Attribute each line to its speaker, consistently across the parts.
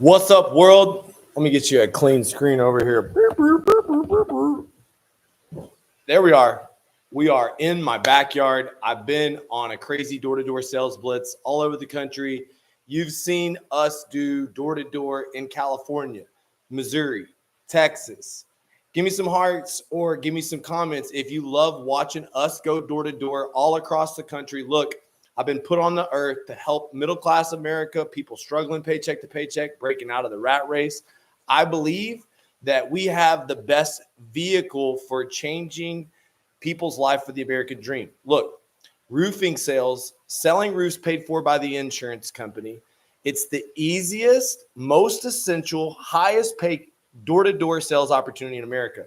Speaker 1: What's up, world? Let me get you a clean screen over here. There we are. We are in my backyard. I've been on a crazy door-to-door sales blitz all over the country. You've seen us do door-to-door in California, Missouri, Texas. Give me some hearts or give me some comments if you love watching us go door-to-door all across the country. Look, I've been put on the earth to help middle-class America, people struggling paycheck to paycheck, breaking out of the rat race. I believe that we have the best vehicle for changing people's life for the American dream. Look, roofing sales, selling roofs paid for by the insurance company. It's the easiest, most essential, highest paid door-to-door sales opportunity in America.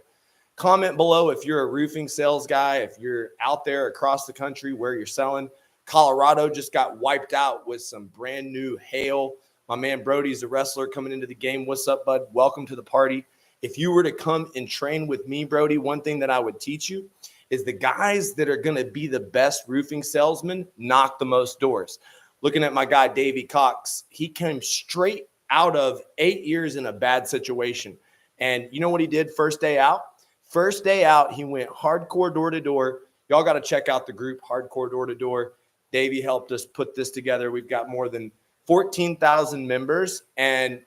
Speaker 1: Comment below if you're a roofing sales guy, if you're out there across the country where you're selling. Colorado just got wiped out with some brand new hail. My man Brody's a wrestler coming into the game. What's up, bud? Welcome to the party. If you were to come and train with me, Brody, one thing that I would teach you is the guys that are going to be the best roofing salesmen knock the most doors. Looking at my guy, Davey Cox, he came straight out of 8 years in a bad situation. And you know what he did first day out? First day out, he went hardcore door-to-door. Y'all got to check out the group, Hardcore Door-to-Door. Davey helped us put this together. We've got more than 14,000 members. And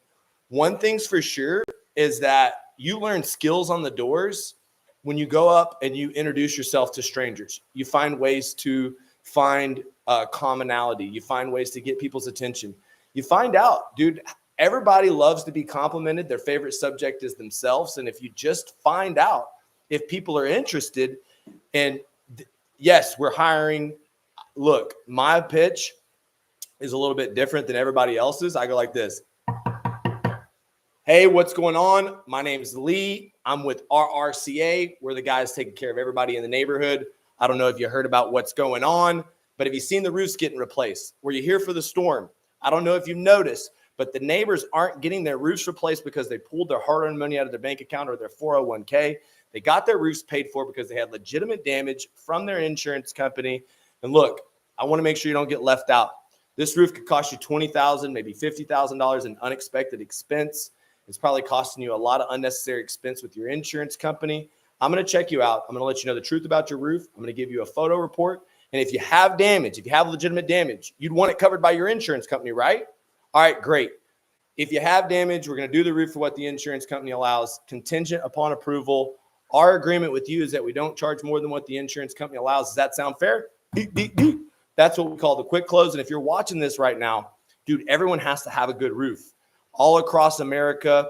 Speaker 1: one thing's for sure is that you learn skills on the doors when you go up and you introduce yourself to strangers. You find ways to find commonality. You find ways to get people's attention. You find out, dude, everybody loves to be complimented. Their favorite subject is themselves. And if you just find out if people are interested, and yes, we're hiring. Look, my pitch is a little bit different than everybody else's. I go like this. Hey, what's going on? My name is Lee. I'm with RRCA. We're the guys taking care of everybody in the neighborhood. I don't know if you heard about what's going on, but have you seen the roofs getting replaced? Were you here for the storm? I don't know if you've noticed, but the neighbors aren't getting their roofs replaced because they pulled their hard-earned money out of their bank account or their 401k. They got their roofs paid for because they had legitimate damage from their insurance company. And look, I want to make sure you don't get left out. This roof could cost you $20,000, maybe $50,000 in unexpected expense. It's probably costing you a lot of unnecessary expense with your insurance company. I'm going to check you out. I'm going to let you know the truth about your roof. I'm going to give you a photo report. And if you have damage, if you have legitimate damage, you'd want it covered by your insurance company, right? All right, great. If you have damage, we're going to do the roof for what the insurance company allows, contingent upon approval. Our agreement with you is that we don't charge more than what the insurance company allows. Does that sound fair? That's what we call the quick close. And if you're watching this right now, dude, everyone has to have a good roof. All across America,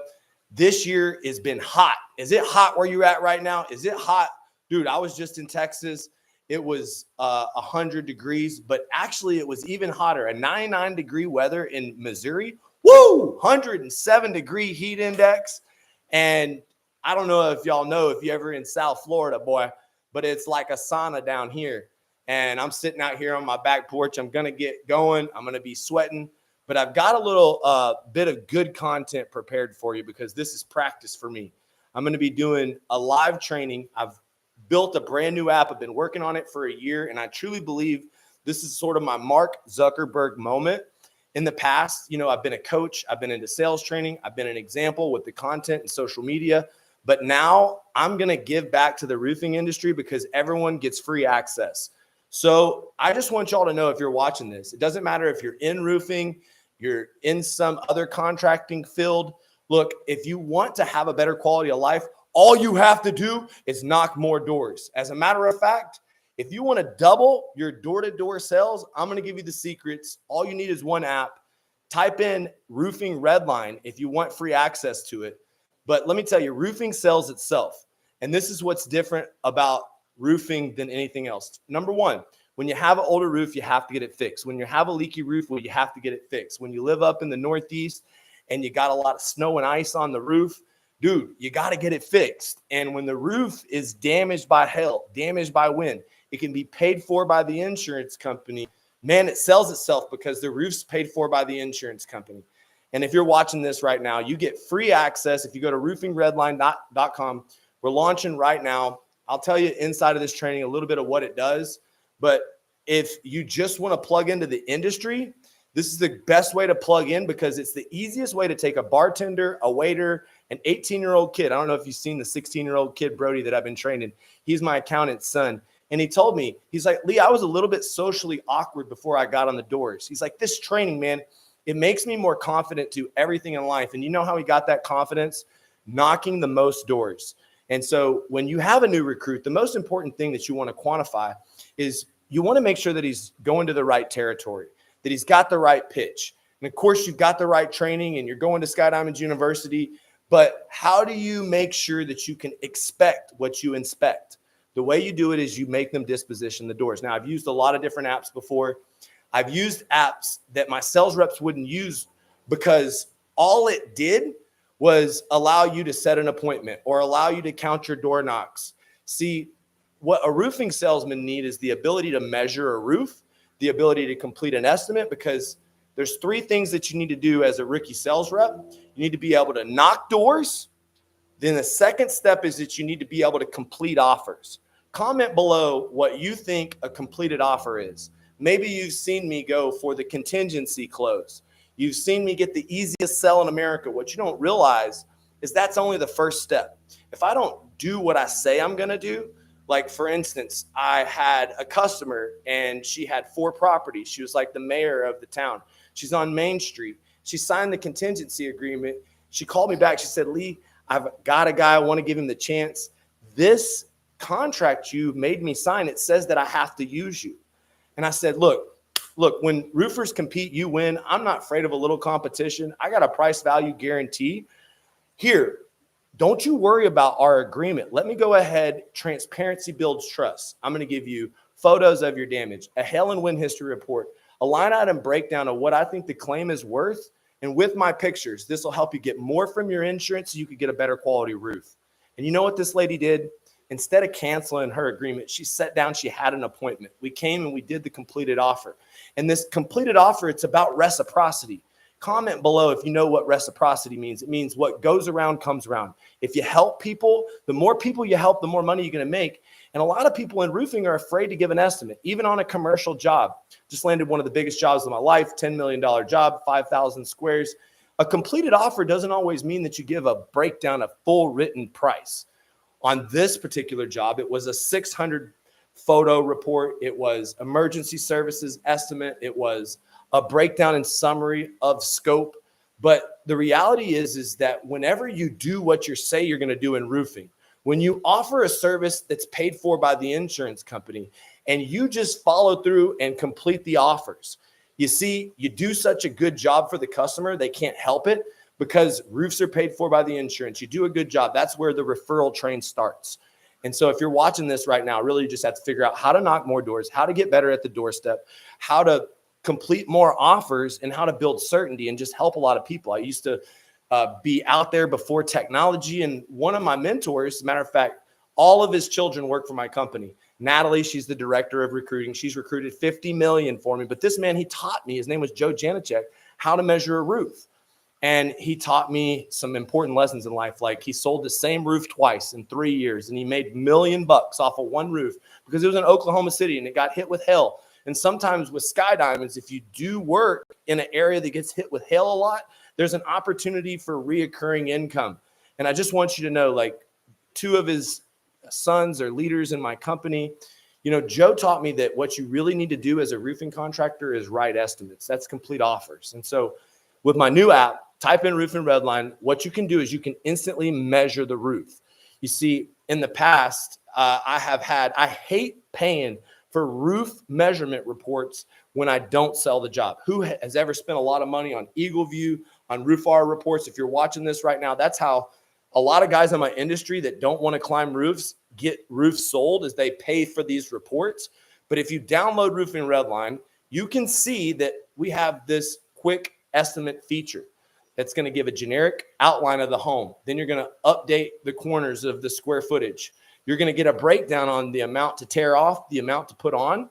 Speaker 1: this year has been hot. Is it hot where you're at right now? Is it hot? Dude, I was just in Texas. It was 100 degrees, but actually it was even hotter. A 99-degree weather in Missouri. Woo! 107 degree heat index. And I don't know if y'all know if you're ever in South Florida, boy, but it's like a sauna down here. And I'm sitting out here on my back porch. I'm going to get going. I'm going to be sweating. But I've got a little bit of good content prepared for you because this is practice for me. I'm going to be doing a live training. I've built a brand new app. I've been working on it for a year. And I truly believe this is sort of my Mark Zuckerberg moment. In the past, you know, I've been a coach. I've been into sales training. I've been an example with the content and social media. But now I'm going to give back to the roofing industry because everyone gets free access. So I just want y'all to know if you're watching this, it doesn't matter if you're in roofing, you're in some other contracting field. Look, if you want to have a better quality of life, all you have to do is knock more doors. As a matter of fact, if you want to double your door-to-door sales, I'm going to give you the secrets. All you need is one app. Type in Roofing Redline if you want free access to it. But let me tell you, roofing sells itself. And this is what's different about roofing than anything else. Number one, when you have an older roof, you have to get it fixed. When you have a leaky roof, well, you have to get it fixed. When you live up in the Northeast and you got a lot of snow and ice on the roof, dude, you got to get it fixed. And when the roof is damaged by hail, damaged by wind, it can be paid for by the insurance company. Man, it sells itself because the roof's paid for by the insurance company. And if you're watching this right now, you get free access. If you go to roofingredline.com, we're launching right now. I'll tell you inside of this training a little bit of what it does. But if you just want to plug into the industry, This is the best way to plug in because it's the easiest way to take a bartender, a waiter, an 18-year-old kid. I don't know if you've seen the 16-year-old kid, Brody, that I've been training. He's my accountant's son. And he told me, he's like, Lee, I was a little bit socially awkward before I got on the doors. He's like, this training, man, it makes me more confident to everything in life. And you know how he got that confidence? Knocking the most doors. And so when you have a new recruit, the most important thing that you want to quantify is you want to make sure that he's going to the right territory, that he's got the right pitch. And of course, you've got the right training and you're going to Skydiamond University. But how do you make sure that you can expect what you inspect? The way you do it is you make them disposition the doors. Now, I've used a lot of different apps before. I've used apps that my sales reps wouldn't use because all it did was allow you to set an appointment or allow you to count your door knocks. See, what a roofing salesman need is the ability to measure a roof, the ability to complete an estimate, because there's 3 things that you need to do as a rookie sales rep. You need to be able to knock doors. Then the second step is that you need to be able to complete offers. Comment below what you think a completed offer is. Maybe you've seen me go for the contingency close. You've seen me get the easiest sell in America. What you don't realize is that's only the first step. If I don't do what I say I'm going to do, like for instance, I had a customer and she had 4 properties. She was like the mayor of the town. She's on Main Street. She signed the contingency agreement. She called me back. She said, Lee, I've got a guy. I want to give him the chance. This contract you made me sign, it says that I have to use you. And I said, look, when roofers compete, you win. I'm not afraid of a little competition. I got a price value guarantee. Here, don't you worry about our agreement. Let me go ahead. Transparency builds trust. I'm going to give you photos of your damage, a hail and wind history report, a line item breakdown of what I think the claim is worth. And with my pictures, this will help you get more from your insurance so you could get a better quality roof. And you know what this lady did? Instead of canceling her agreement, she sat down, she had an appointment. We came and we did the completed offer. And this completed offer, it's about reciprocity. Comment below if you know what reciprocity means. It means what goes around comes around. If you help people, the more people you help, the more money you're going to make. And a lot of people in roofing are afraid to give an estimate, even on a commercial job. Just landed one of the biggest jobs of my life, $10 million job, 5,000 squares. A completed offer doesn't always mean that you give a breakdown of full written price. On this particular job, it was a 600 photo report. It was emergency services estimate. It was a breakdown and summary of scope. But the reality is that whenever you do what you say you're going to do in roofing, when you offer a service that's paid for by the insurance company and you just follow through and complete the offers, you see, you do such a good job for the customer, they can't help it. Because roofs are paid for by the insurance. You do a good job. That's where the referral train starts. And so if you're watching this right now, really you just have to figure out how to knock more doors, how to get better at the doorstep, how to complete more offers, and how to build certainty and just help a lot of people. I used to be out there before technology. And one of my mentors, as a matter of fact, all of his children work for my company. Natalie, she's the director of recruiting. She's recruited 50 million for me. But this man, he taught me, his name was Joe Janicek, how to measure a roof. And he taught me some important lessons in life. Like he sold the same roof twice in 3 years and he made $1 million off of one roof because it was in Oklahoma City and it got hit with hail. And sometimes with Skydiamonds, if you do work in an area that gets hit with hail a lot, there's an opportunity for reoccurring income. And I just want you to know, like 2 of his sons are leaders in my company. You know, Joe taught me that what you really need to do as a roofing contractor is write estimates. That's complete offers. And so with my new app, type in Roofing Redline. What you can do is you can instantly measure the roof. You see, in the past, I hate paying for roof measurement reports when I don't sell the job. Who has ever spent a lot of money on Eagle View, on Roof R reports? If you're watching this right now, that's how a lot of guys in my industry that don't want to climb roofs get roofs sold, is they pay for these reports. But if you download Roofing Redline, you can see that we have this quick estimate feature that's going to give a generic outline of the home. Then you're going to update the corners of the square footage. You're going to get a breakdown on the amount to tear off, the amount to put on.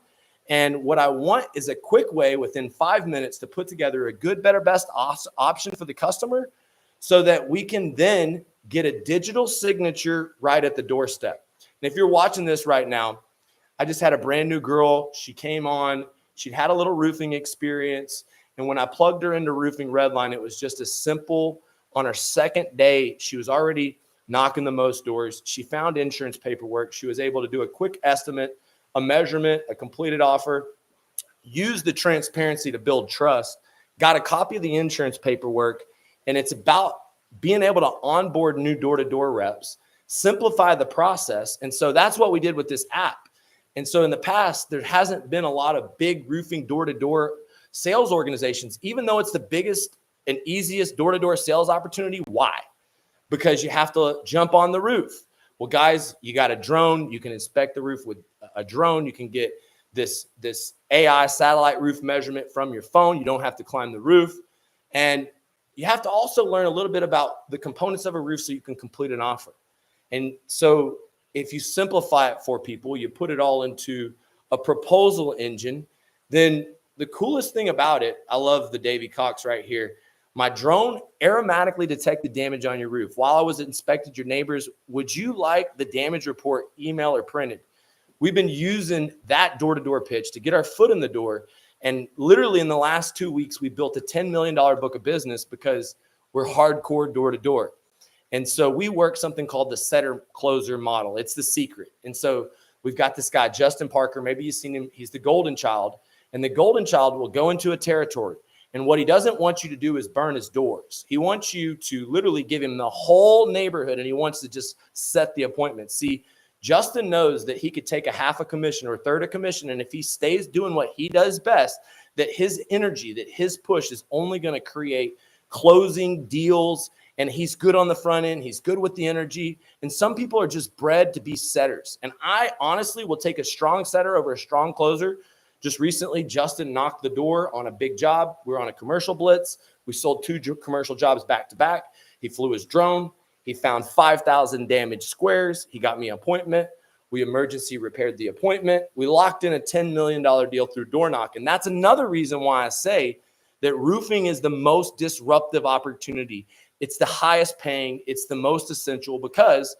Speaker 1: And what I want is a quick way within 5 minutes to put together a good, better, best option for the customer so that we can then get a digital signature right at the doorstep. And if you're watching this right now, I just had a brand new girl. She came on. She'd had a little roofing experience. And when I plugged her into Roofing Redline, it was just a simple, on her second day, she was already knocking the most doors. She found insurance paperwork. She was able to do a quick estimate, a measurement, a completed offer, use the transparency to build trust, got a copy of the insurance paperwork, and it's about being able to onboard new door-to-door reps, simplify the process. And so that's what we did with this app. And so in the past, there hasn't been a lot of big roofing door-to-door sales organizations, even though it's the biggest and easiest door-to-door sales opportunity. Why? Because you have to jump on the roof. Well, guys, you got a drone. You can inspect the roof with a drone. You can get this AI satellite roof measurement from your phone. You don't have to climb the roof. And you have to also learn a little bit about the components of a roof so you can complete an offer. And so if you simplify it for people, you put it all into a proposal engine, then the coolest thing about it, I love the Davy Cox right here. My drone aromatically detected damage on your roof. While I was inspected your neighbors, would you like the damage report email or printed? We've been using that door-to-door pitch to get our foot in the door. And literally in the last 2 weeks, we built a $10 million book of business because we're hardcore door-to-door. And so we work something called the setter-closer model. It's the secret. And so we've got this guy, Justin Parker. Maybe you've seen him. He's the golden child. And the golden child will go into a territory. And what he doesn't want you to do is burn his doors. He wants you to literally give him the whole neighborhood, and he wants to just set the appointment. See, Justin knows that he could take a half a commission or a third of commission, and if he stays doing what he does best, that his energy, that his push is only going to create closing deals, and he's good on the front end. He's good with the energy, and some people are just bred to be setters. And I honestly will take a strong setter over a strong closer. Just recently, Justin knocked the door on a big job. We were on a commercial blitz. We sold 2 commercial jobs back to back. He flew his drone. He found 5,000 damaged squares. He got me an appointment. We emergency repaired the appointment. We locked in a $10 million deal through door knock. And that's another reason why I say that roofing is the most disruptive opportunity. It's the highest paying. It's the most essential because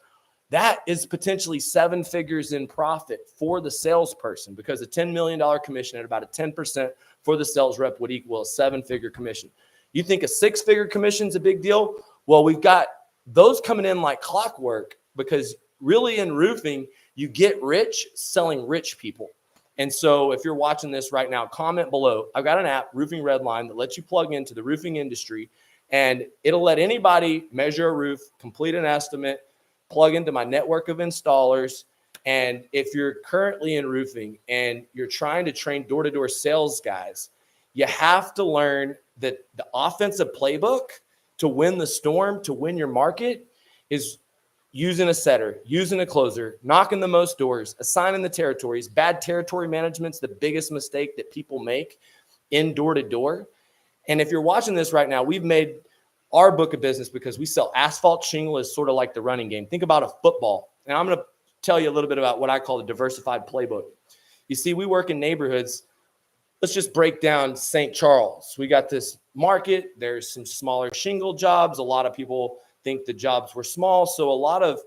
Speaker 1: that is potentially 7 figures in profit for the salesperson, because a $10 million commission at about a 10% for the sales rep would equal a 7-figure commission. You think a 6-figure commission is a big deal? Well, we've got those coming in like clockwork, because really in roofing, you get rich selling rich people. And so if you're watching this right now, comment below. I've got an app, Roofing Redline, that lets you plug into the roofing industry, and it'll let anybody measure a roof, complete an estimate, plug into my network of installers. And if you're currently in roofing and you're trying to train door-to-door sales guys, you have to learn that the offensive playbook to win the storm, to win your market, is using a setter, using a closer, knocking the most doors, assigning the territories. Bad territory management's the biggest mistake that people make in door-to-door. And if you're watching this right now, we've made our book of business because we sell asphalt shingle as sort of like the running game. Think about a football. And I'm going to tell you a little bit about what I call the diversified playbook. You see, we work in neighborhoods. Let's just break down St. Charles. We got this market. There's some smaller shingle jobs. A lot of people think the jobs were small. So a lot of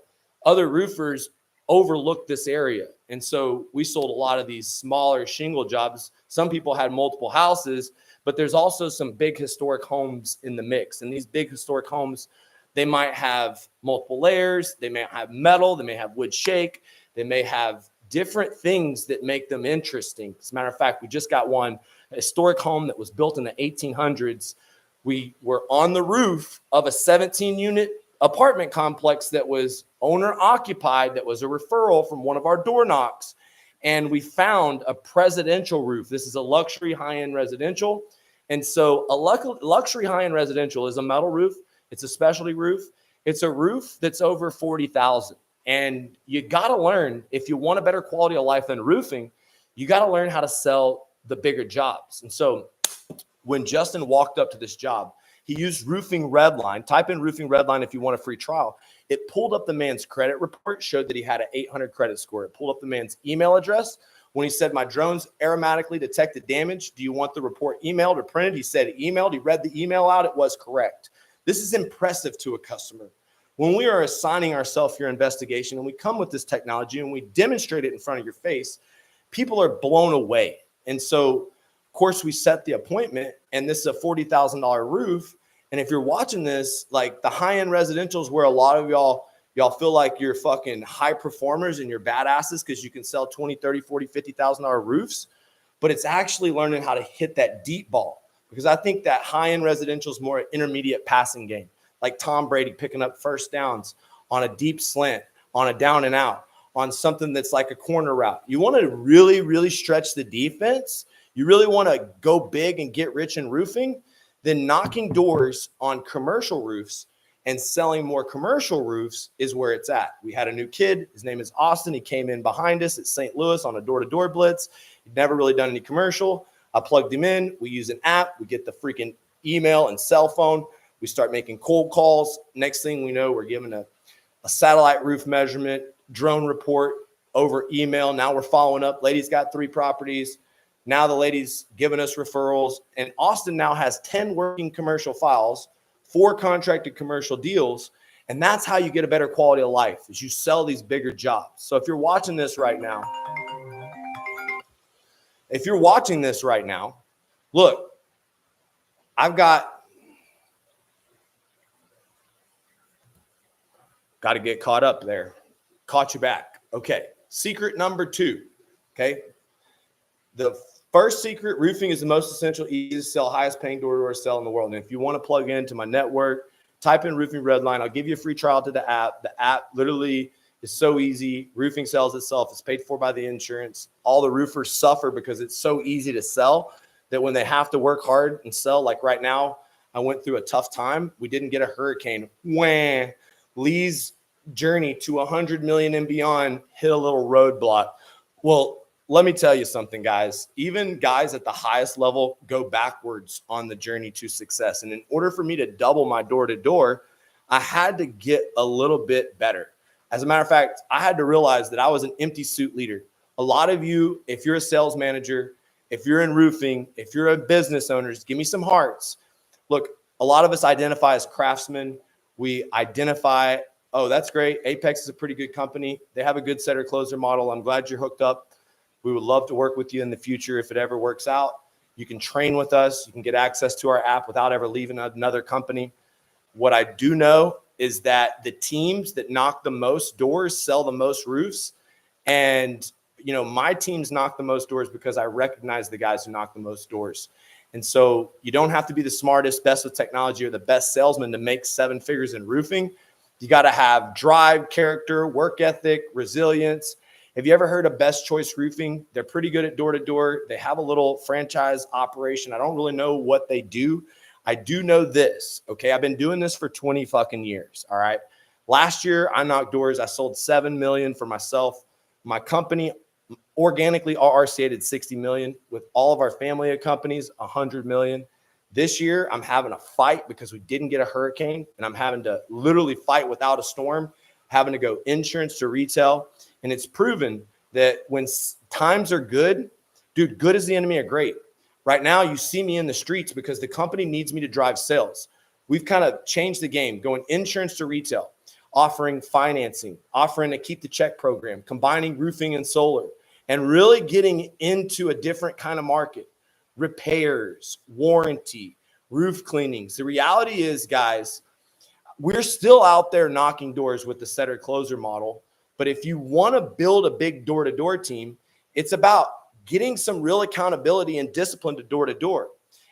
Speaker 1: other roofers overlooked this area. And so we sold a lot of these smaller shingle jobs. Some people had multiple houses, but there's also some big historic homes in the mix. And these big historic homes, they might have multiple layers. They may have metal. They may have wood shake. They may have different things that make them interesting. As a matter of fact, we just got one, a historic home that was built in the 1800s. We were on the roof of a 17-unit apartment complex that was owner-occupied, that was a referral from one of our door knocks. And we found a presidential roof. This is a luxury high-end residential. And so a luxury high-end residential is a metal roof. It's a specialty roof. It's a roof that's over $40,000. And you got to learn, if you want a better quality of life than roofing, you got to learn how to sell the bigger jobs. And so when Justin walked up to this job, he used Roofing Redline. Type in Roofing Redline if you want a free trial. It pulled up the man's credit report, showed that he had an 800 credit score. It pulled up the man's email address. When he said, my drones aromatically detected damage, do you want the report emailed or printed? He said emailed. He read the email out. It was correct. This is impressive to a customer. When we are assigning ourselves your investigation and we come with this technology and we demonstrate it in front of your face, people are blown away. And so course, we set the appointment, and this is a $40,000 roof. And if you're watching this, like the high-end residentials where a lot of y'all feel like you're fucking high performers and you're badasses because you can sell 20, 30, 40, $50,000 roofs, but it's actually learning how to hit that deep ball. Because I think that high-end residential is more an intermediate passing game, like Tom Brady picking up first downs on a deep slant, on a down and out, on something that's like a corner route. You want to really, really stretch the defense. You really want to go big and get rich in roofing. Then knocking doors on commercial roofs and selling more commercial roofs is where it's at. We had a new kid. His name is Austin. He came in behind us at St. Louis on a door-to-door blitz. He'd never really done any commercial. I plugged him in. We use an app. We get the freaking email and cell phone. We start making cold calls. Next thing we know, we're giving a satellite roof measurement, drone report over email. Now we're following up. Lady's got 3 properties. Now the lady's giving us referrals. And Austin now has 10 working commercial files, 4 contracted commercial deals. And that's how you get a better quality of life, is you sell these bigger jobs. So if you're watching this right now, look, I've got to get caught up there. Caught you back. Okay. Secret number 2. Okay. The first secret, roofing is the most essential, easiest to sell, highest paying door-to-door sell in the world. And if you want to plug into my network, type in Roofing Redline. I'll give you a free trial to the app. The app literally is so easy. Roofing sells itself. It's paid for by the insurance. All the roofers suffer because it's so easy to sell that when they have to work hard and sell, like right now, I went through a tough time. We didn't get a hurricane. Wah. Lee's journey to 100 million and beyond hit a little roadblock. Well, let me tell you something, guys. Even guys at the highest level go backwards on the journey to success. And in order for me to double my door-to-door, I had to get a little bit better. As a matter of fact, I had to realize that I was an empty suit leader. A lot of you, if you're a sales manager, if you're in roofing, if you're a business owner, just give me some hearts. Look, a lot of us identify as craftsmen. We identify, oh, that's great. Apex is a pretty good company. They have a good setter closer model. I'm glad you're hooked up. We would love to work with you in the future if it ever works out. You can train with us. You can get access to our app without ever leaving another company. What I do know is that the teams that knock the most doors sell the most roofs. And, you know, my teams knock the most doors because I recognize the guys who knock the most doors. And so you don't have to be the smartest, best with technology, or the best salesman to make 7 figures in roofing. You got to have drive, character, work ethic, resilience. Have you ever heard of Best Choice Roofing? They're pretty good at door-to-door. They have a little franchise operation. I don't really know what they do. I do know this, okay? I've been doing this for 20 fucking years, all right? Last year, I knocked doors. I sold $7 million for myself. My company organically RRC'd at $60 million. With all of our family of companies, $100 million. This year, I'm having a fight because we didn't get a hurricane, and I'm having to literally fight without a storm, having to go insurance to retail. And it's proven that when times are good, dude, good is the enemy of great. Right now, you see me in the streets because the company needs me to drive sales. We've kind of changed the game, going insurance to retail, offering financing, offering a keep the check program, combining roofing and solar, and really getting into a different kind of market. Repairs, warranty, roof cleanings. The reality is, guys, we're still out there knocking doors with the setter closer model. But if you want to build a big door-to-door team, it's about getting some real accountability and discipline to door-to-door.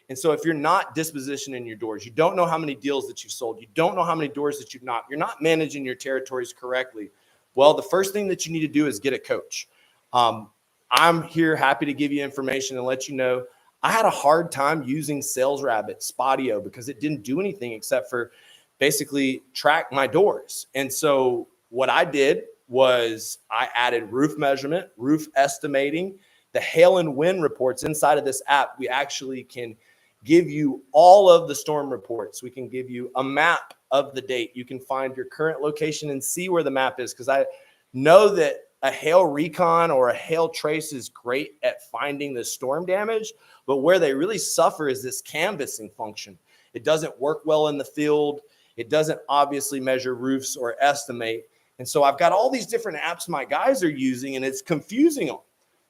Speaker 1: And so if you're not dispositioning your doors, you don't know how many deals that you've sold, you don't know how many doors that you've knocked, you're not managing your territories correctly, well, the first thing that you need to do is get a coach. I'm here happy to give you information and let you know I had a hard time using Sales Rabbit, Spotio, because it didn't do anything except for basically track my doors. And so what I did was I added roof measurement, roof estimating, the hail and wind reports inside of this app. We actually can give you all of the storm reports. We can give you a map of the date. You can find your current location and see where the map is, because I know that a hail recon or a hail trace is great at finding the storm damage, but where they really suffer is this canvassing function. It doesn't work well in the field. It doesn't obviously measure roofs or estimate. And so I've got all these different apps my guys are using, and it's confusing them.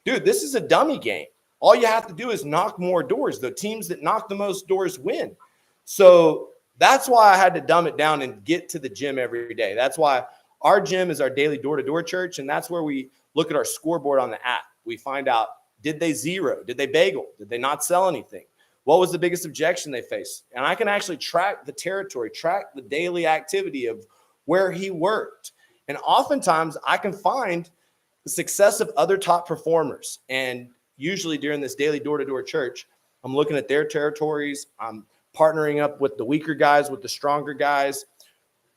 Speaker 1: Dude, this is a dummy game. All you have to do is knock more doors. The teams that knock the most doors win. So that's why I had to dumb it down and get to the gym every day. That's why our gym is our daily door-to-door church, and that's where we look at our scoreboard on the app. We find out, did they zero? Did they bagel? Did they not sell anything? What was the biggest objection they faced? And I can actually track the territory, track the daily activity of where he worked. And oftentimes I can find the success of other top performers. And usually during this daily door-to-door church, I'm looking at their territories. I'm partnering up with the weaker guys, with the stronger guys.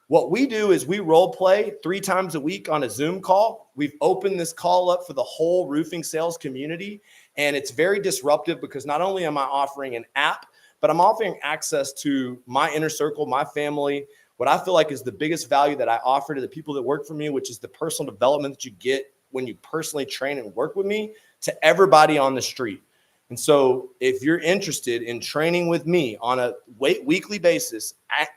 Speaker 1: What we do is we role play 3 times a week on a Zoom call. We've opened this call up for the whole roofing sales community. And it's very disruptive because not only am I offering an app, but I'm offering access to my inner circle, my family, what I feel like is the biggest value that I offer to the people that work for me, which is the personal development that you get when you personally train and work with me, to everybody on the street. And so if you're interested in training with me on a weekly basis,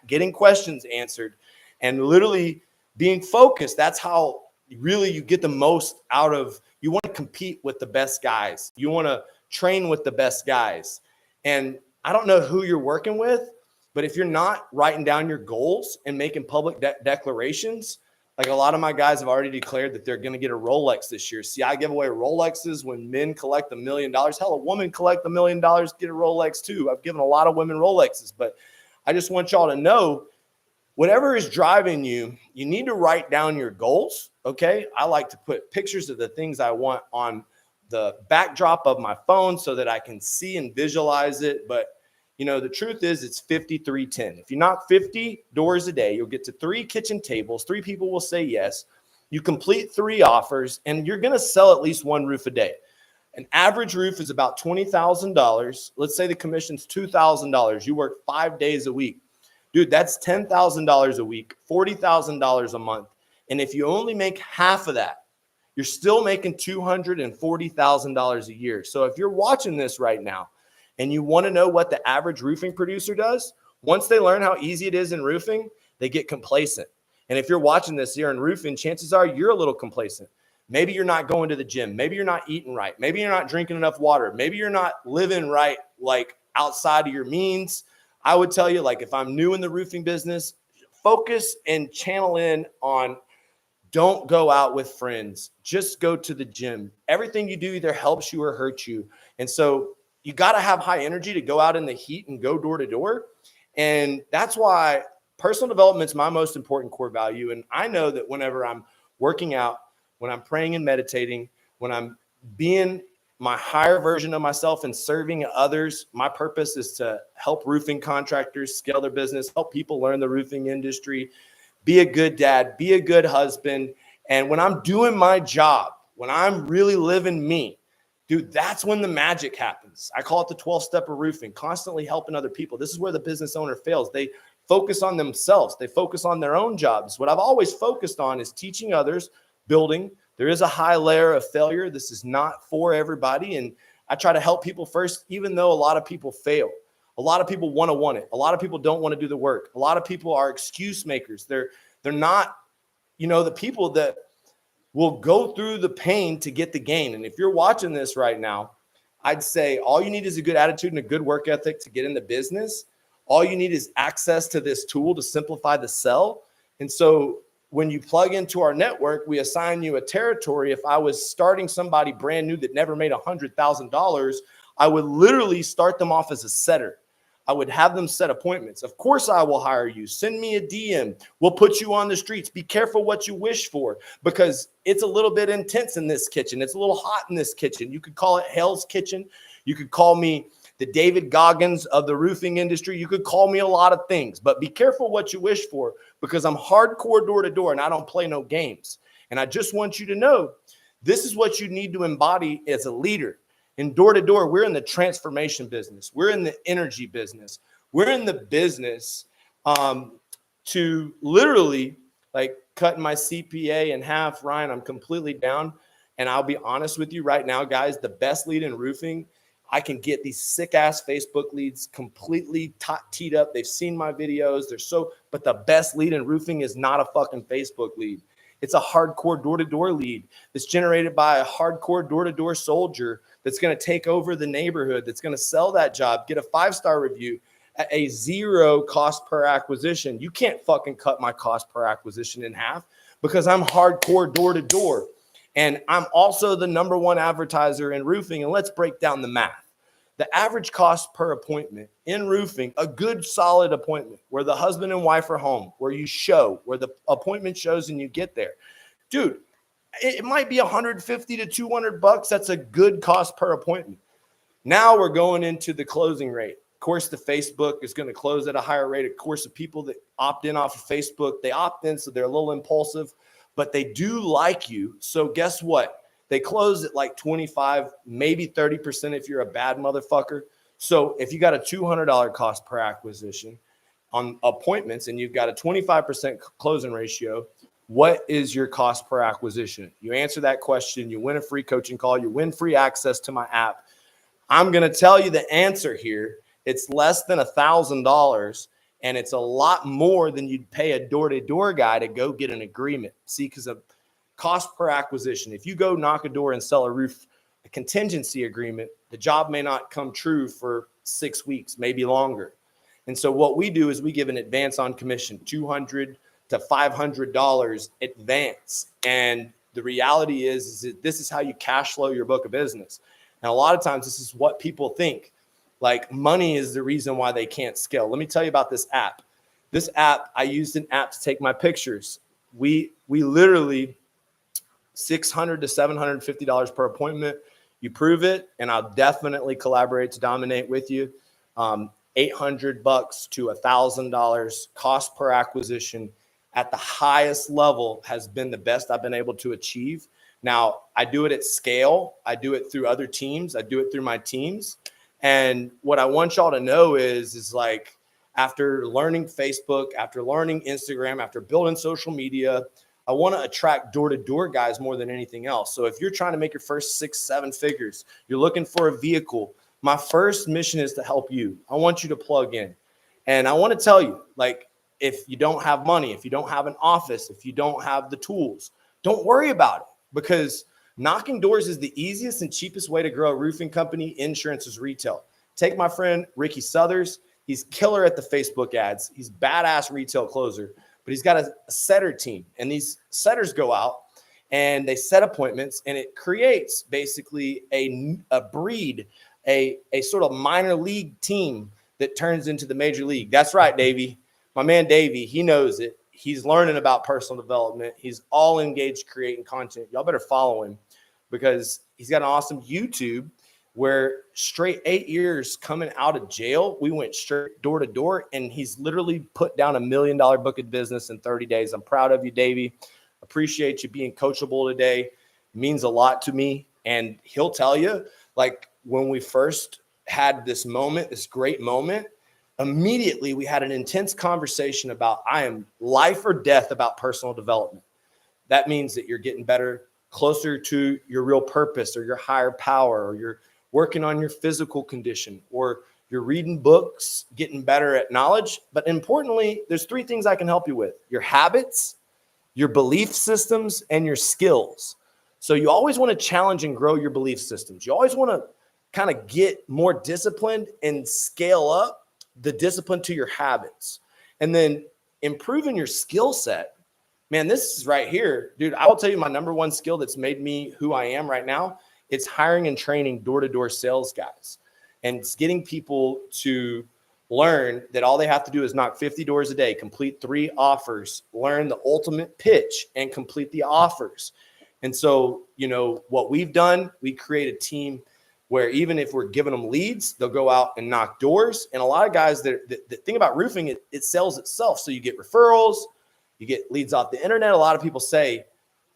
Speaker 1: getting questions answered, and literally being focused, that's how really you get the most out of. You want to compete with the best guys. You want to train with the best guys. And I don't know who you're working with, but if you're not writing down your goals and making public declarations, like a lot of my guys have already declared that they're going to get a Rolex this year. See, I give away Rolexes when men collect $1 million. Hell, a woman collect $1 million, get a Rolex too. I've given a lot of women Rolexes, but I just want y'all to know, whatever is driving you, you need to write down your goals, okay? I like to put pictures of the things I want on the backdrop of my phone so that I can see and visualize it. But, you know, the truth is it's 53-10. If you knock 50 doors a day, you'll get to 3 kitchen tables. 3 people will say yes. You complete 3 offers, and you're going to sell at least 1 roof a day. An average roof is about $20,000. Let's say the commission's $2,000. You work 5 days a week. Dude, that's $10,000 a week, $40,000 a month. And if you only make half of that, you're still making $240,000 a year. So if you're watching this right now and you want to know what the average roofing producer does, once they learn how easy it is in roofing, they get complacent. And if you're watching this here in roofing, chances are you're a little complacent. Maybe you're not going to the gym. Maybe you're not eating right. Maybe you're not drinking enough water. Maybe you're not living right, like outside of your means. I would tell you, like, if I'm new in the roofing business, focus and channel in on, don't go out with friends. Just go to the gym. Everything you do either helps you or hurts you. And so you got to have high energy to go out in the heat and go door to door. And that's why personal development is my most important core value. And I know that whenever I'm working out, when I'm praying and meditating, when I'm being my higher version of myself and serving others, my purpose is to help roofing contractors scale their business, help people learn the roofing industry, be a good dad, be a good husband. And when I'm doing my job, when I'm really living me, dude, that's when the magic happens. I call it the 12-step of roofing, constantly helping other people. This is where the business owner fails. They focus on themselves. They focus on their own jobs. What I've always focused on is teaching others, building. There is a high layer of failure. This is not for everybody. And I try to help people first, even though a lot of people fail. A lot of people want it. A lot of people don't want to do the work. A lot of people are excuse makers. They're not, you know, the people that will go through the pain to get the gain. And if you're watching this right now, I'd say all you need is a good attitude and a good work ethic to get in the business. All you need is access to this tool to simplify the sell. And so when you plug into our network, we assign you a territory. If I was starting somebody brand new that never made $100,000, I would literally start them off as a setter. I would have them set appointments. Of course, I will hire you. Send me a DM. We'll put you on the streets. Be careful what you wish for, because it's a little bit intense in this kitchen. It's a little hot in this kitchen. You could call it Hell's Kitchen. You could call me the David Goggins of the roofing industry. You could call me a lot of things, but be careful what you wish for, because I'm hardcore door to door and I don't play no games. And I just want you to know, this is what you need to embody as a leader. In door to door, we're in the transformation business. We're in the energy business. We're in the business to literally, like, cutting my CPA in half. Ryan, I'm completely down. And I'll be honest with you right now, guys, the best lead in roofing, I can get these sick ass Facebook leads completely teed up. They've seen my videos. But the best lead in roofing is not a fucking Facebook lead. It's a hardcore door-to-door lead that's generated by a hardcore door-to-door soldier that's going to take over the neighborhood, that's going to sell that job, get a 5-star review at a 0 cost per acquisition. You can't fucking cut my cost per acquisition in half because I'm hardcore door to door. And I'm also the #1 advertiser in roofing. And let's break down the math. The average cost per appointment in roofing, a good solid appointment where the husband and wife are home, where you show, where the appointment shows and you get there. Dude, it might be $150 to $200. That's a good cost per appointment. Now we're going into the closing rate. Of course, the Facebook is going to close at a higher rate. Of course, the people that opt in off of Facebook, they opt in, so they're a little impulsive, but they do like you. So guess what? They close at like 25, maybe 30% if you're a bad motherfucker. So if you got a $200 cost per acquisition on appointments and you've got a 25% closing ratio, what is your cost per acquisition? You answer that question, you win a free coaching call, you win free access to my app. I'm going to tell you the answer here. It's less than $1,000, and it's a lot more than you'd pay a door-to-door guy to go get an agreement. See, because of cost per acquisition, if you go knock a door and sell a roof, a contingency agreement, the job may not come true for 6 weeks, maybe longer. And so what we do is we give an advance on commission, $200 to $500 advance. And the reality is that this is how you cash flow your book of business. And a lot of times this is what people think, like money is the reason why they can't scale. Let me tell you about this app. This app, I used an app to take my pictures. We literally $600 to $750 per appointment. You prove it, and I'll definitely collaborate to dominate with you. $800 to $1,000 cost per acquisition at the highest level has been the best I've been able to achieve. Now, I do it at scale. I do it through other teams. I do it through my teams. And what I want y'all to know is like, after learning Facebook, after learning Instagram, after building social media, I want to attract door-to-door guys more than anything else. So if you're trying to make your first 6-7 figures, you're looking for a vehicle, my first mission is to help you. I want you to plug in. And I want to tell you, like, if you don't have money, if you don't have an office, if you don't have the tools, don't worry about it, because knocking doors is the easiest and cheapest way to grow a roofing company. Insurance is retail. Take my friend Ricky Southers. He's killer at the Facebook ads. He's badass retail closer, but he's got a setter team, and these setters go out and they set appointments, and it creates basically a breed, a sort of minor league team that turns into the major league. That's right, Davey. My man Davey, he knows it. He's learning about personal development. He's all engaged creating content. Y'all better follow him, because he's got an awesome YouTube where straight 8 years coming out of jail, we went straight door to door, and he's literally put down $1 million book of business in 30 days. I'm proud of you, Davey. Appreciate you being coachable today. It means a lot to me. And he'll tell you, like, when we first had this moment, this great moment, immediately we had an intense conversation about, I am life or death about personal development. That means that you're getting better, closer to your real purpose or your higher power, or you're working on your physical condition, or you're reading books, getting better at knowledge. But importantly, there's 3 things I can help you with: your habits, your belief systems, and your skills. So you always want to challenge and grow your belief systems. You always want to kind of get more disciplined and scale up the discipline to your habits. And then improving your skill set. Man, this is right here, dude. I will tell you my #1 skill that's made me who I am right now. It's hiring and training door-to-door sales guys. And it's getting people to learn that all they have to do is knock 50 doors a day, complete 3 offers, learn the ultimate pitch, and complete the offers. And so, you know, what we've done, we create a team where even if we're giving them leads, they'll go out and knock doors. And a lot of guys, the thing about roofing, it sells itself. So you get referrals, you get leads off the internet. A lot of people say,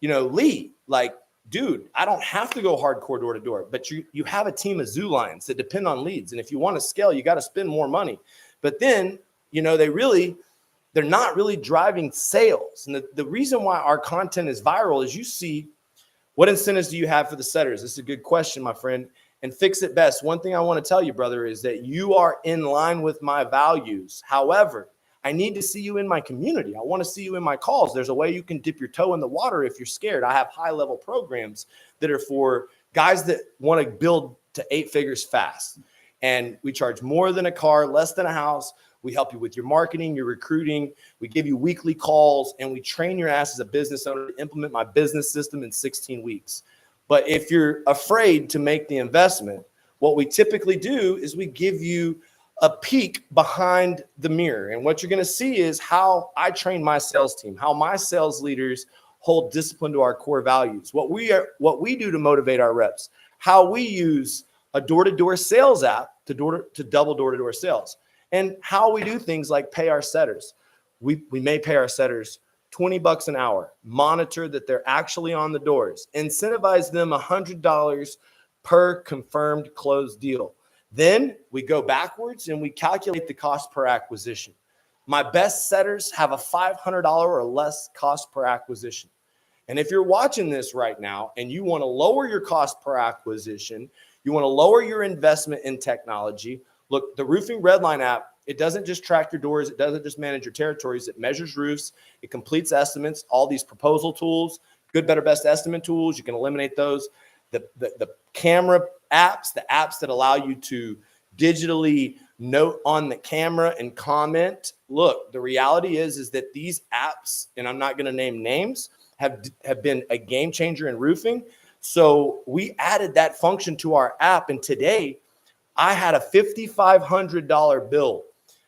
Speaker 1: you know, Lee, like, dude, I don't have to go hardcore door to door, but you have a team of zoo lions that depend on leads. And if you want to scale, you got to spend more money. But then, you know, they're not really driving sales. And the reason why our content is viral is you see, what incentives do you have for the setters? This is a good question, my friend. And fix it best. One thing I want to tell you, brother, is that you are in line with my values. However, I need to see you in my community. I want to see you in my calls. There's a way you can dip your toe in the water if you're scared. I have high-level programs that are for guys that want to build to 8 figures fast. And we charge more than a car, less than a house. We help you with your marketing, your recruiting. We give you weekly calls, and we train your ass as a business owner to implement my business system in 16 weeks. But if you're afraid to make the investment, what we typically do is we give you a peek behind the mirror. And what you're going to see is how I train my sales team, how my sales leaders hold discipline to our core values, what we do to motivate our reps, how we use a door-to-door sales app to double door-to-door sales, and how we do things like pay our setters. We may pay our setters $20 an hour, monitor that they're actually on the doors, incentivize them $100 per confirmed closed deal. Then we go backwards and we calculate the cost per acquisition. My best setters have a $500 or less cost per acquisition. And if you're watching this right now and you want to lower your cost per acquisition, you want to lower your investment in technology, look, the Roofing Redline app, it doesn't just track your doors. It doesn't just manage your territories. It measures roofs. It completes estimates, all these proposal tools, good, better, best estimate tools. You can eliminate those. The camera apps, the apps that allow you to digitally note on the camera and comment. Look, the reality is that these apps, and I'm not going to name names, have been a game changer in roofing. So we added that function to our app. And today I had a $5,500 bill.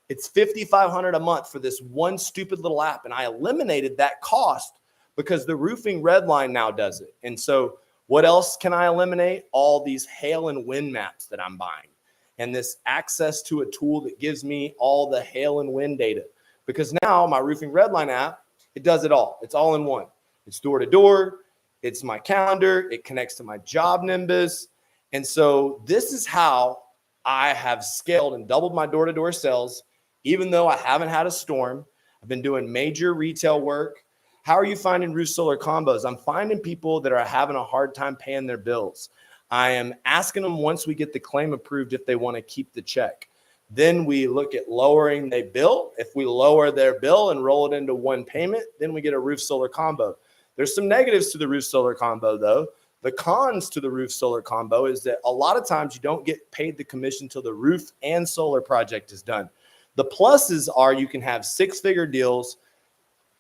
Speaker 1: It's $5,500 a month for this one stupid little app. And I eliminated that cost because the Roofing Redline now does it. And so what else can I eliminate? All these hail and wind maps that I'm buying, and this access to a tool that gives me all the hail and wind data. Because now my Roofing Redline app, it does it all. It's all in one. It's door to door. It's my calendar. It connects to my job Nimbus. And so this is how I have scaled and doubled my door-to-door sales, even though I haven't had a storm. I've been doing major retail work. How are you finding roof solar combos? I'm finding people that are having a hard time paying their bills. I am asking them once we get the claim approved if they want to keep the check. Then we look at lowering their bill. If we lower their bill and roll it into one payment, then we get a roof solar combo. There's some negatives to the roof solar combo though. The cons to the roof solar combo is that a lot of times you don't get paid the commission till the roof and solar project is done. The pluses are you can have 6-figure deals,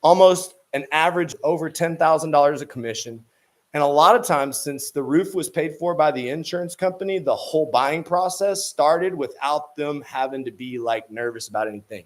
Speaker 1: almost an average over $10,000 a commission. And a lot of times, since the roof was paid for by the insurance company, the whole buying process started without them having to be like nervous about anything.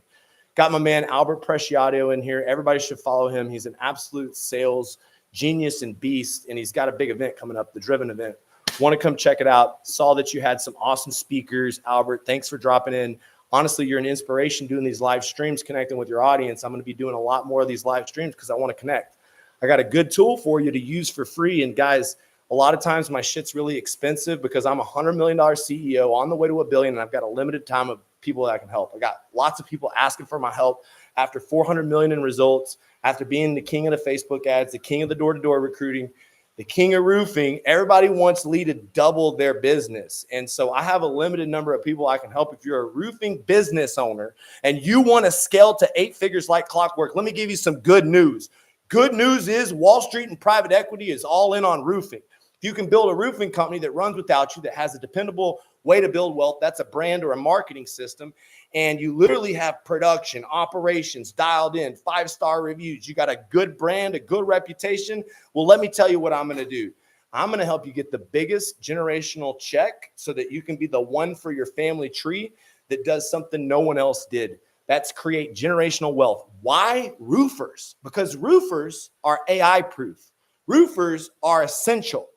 Speaker 1: Got my man Albert Preciado in here. Everybody should follow him. He's an absolute sales genius and beast, and he's got a big event coming up, the Driven event. Want to come check it out. Saw that you had some awesome speakers. Albert, thanks for dropping in. Honestly, you're an inspiration doing these live streams, connecting with your audience. I'm going to be doing a lot more of these live streams because I want to connect. I got a good tool for you to use for free. And guys, a lot of times my shit's really expensive because I'm a $100 million CEO on the way to $1 billion, and I've got a limited time of people that I can help. I got lots of people asking for my help after 400 million in results, after being the king of the Facebook ads, the king of the door-to-door recruiting, the king of roofing. Everybody wants Lee to double their business. And so I have a limited number of people I can help. If you're a roofing business owner and you want to scale to 8 figures like clockwork, let me give you some good news. Good news is Wall Street and private equity is all in on roofing. If you can build a roofing company that runs without you, that has a dependable way to build wealth, that's a brand or a marketing system, and you literally have production, operations dialed in, 5-star reviews, you got a good brand, a good reputation, well, let me tell you what I'm going to do. I'm going to help you get the biggest generational check so that you can be the one for your family tree that does something no one else did. That's create generational wealth. Why? Roofers. Because roofers are AI proof. Roofers are essential.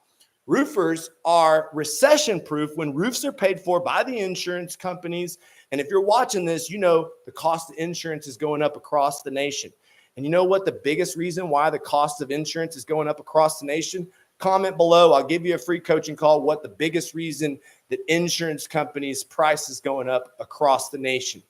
Speaker 1: Roofers are recession proof when roofs are paid for by the insurance companies. And if you're watching this, you know the cost of insurance is going up across the nation. And you know what the biggest reason why the cost of insurance is going up across the nation? Comment below. I'll give you a free coaching call. What the biggest reason that insurance companies' price is going up across the nation?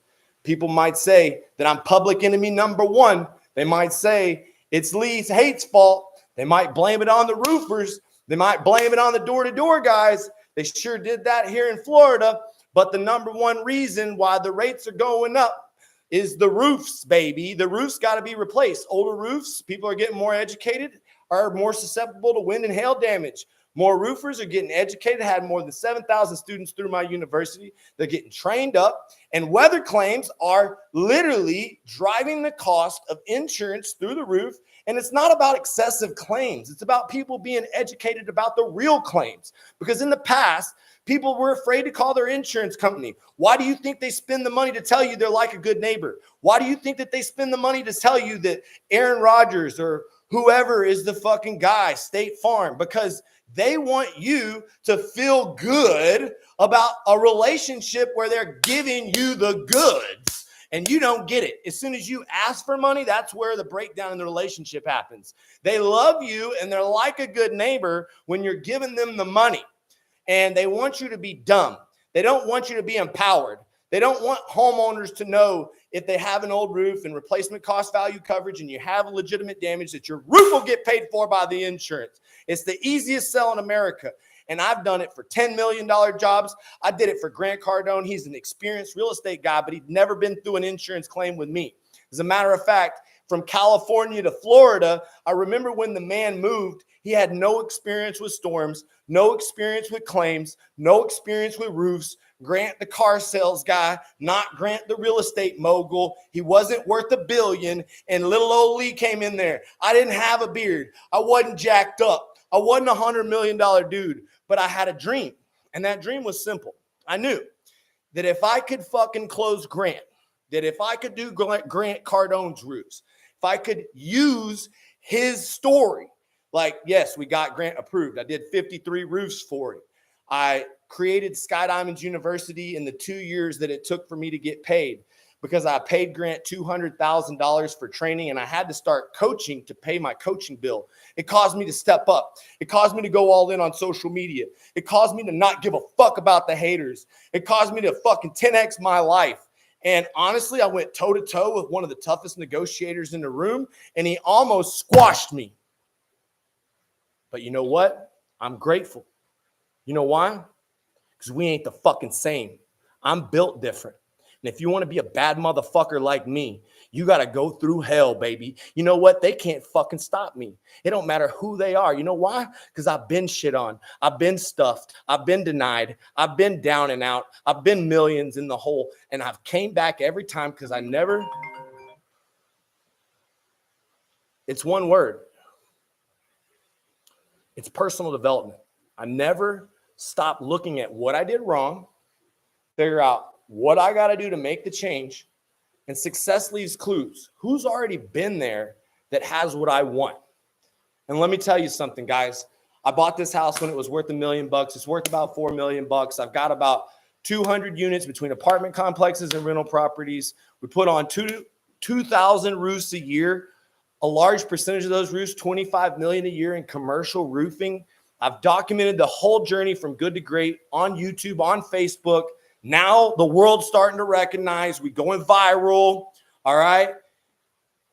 Speaker 1: People might say that I'm public enemy number one. They might say it's Haight's fault. They might blame it on the roofers. They might blame it on the door-to-door guys. They sure did that here in Florida. But the number one reason why the rates are going up is the roofs, baby. The roofs got to be replaced. Older roofs, people are getting more educated, are more susceptible to wind and hail damage. More roofers are getting educated. I had more than 7,000 students through my university. They're getting trained up, and weather claims are literally driving the cost of insurance through the roof. And it's not about excessive claims. It's about people being educated about the real claims. Because in the past, people were afraid to call their insurance company. Why do you think they spend the money to tell you they're like a good neighbor? Why do you think that they spend the money to tell you that Aaron Rodgers or whoever is the fucking guy, State Farm? Because they want you to feel good about a relationship where they're giving you the goods. And you don't get it. As soon as you ask for money, that's where the breakdown in the relationship happens. They love you and they're like a good neighbor when you're giving them the money. And they want you to be dumb. They don't want you to be empowered. They don't want homeowners to know if they have an old roof and replacement cost value coverage and you have legitimate damage that your roof will get paid for by the insurance. It's the easiest sell in America. And I've done it for $10 million jobs. I did it for Grant Cardone. He's an experienced real estate guy, but he'd never been through an insurance claim with me. As a matter of fact, from California to Florida, I remember when the man moved, he had no experience with storms, no experience with claims, no experience with roofs. Grant, the car sales guy, not Grant, the real estate mogul. He wasn't worth $1 billion. And little old Lee came in there. I didn't have a beard. I wasn't jacked up. I wasn't $100 million dude, but I had a dream. And that dream was simple. I knew that if I could fucking close Grant, that if I could do Grant Cardone's roofs, if I could use his story, like, yes, we got Grant approved. I did 53 roofs for him. I created Skydiamond University in the 2 years that it took for me to get paid, because I paid Grant $200,000 for training, and I had to start coaching to pay my coaching bill. It caused me to step up. It caused me to go all in on social media. It caused me to not give a fuck about the haters. It caused me to fucking 10x my life. And honestly, I went toe-to-toe with one of the toughest negotiators in the room, and he almost squashed me. But you know what? I'm grateful. You know why? Because we ain't the fucking same. I'm built different. And if you want to be a bad motherfucker like me, you got to go through hell, baby. You know what? They can't fucking stop me. It don't matter who they are. You know why? Because I've been shit on. I've been stuffed. I've been denied. I've been down and out. I've been millions in the hole. And I've came back every time because I never. It's one word. It's personal development. I never stopped looking at what I did wrong, figure out what I got to do to make the change, and success leaves clues. Who's already been there that has what I want? And let me tell you something, guys. I bought this house when it was worth $1 million. It's worth about $4 million. I've got about 200 units between apartment complexes and rental properties. We put on 2,000 roofs a year. A large percentage of those roofs, $25 million a year in commercial roofing. I've documented the whole journey from good to great on YouTube, on Facebook. Now the world's starting to recognize we going viral. All right.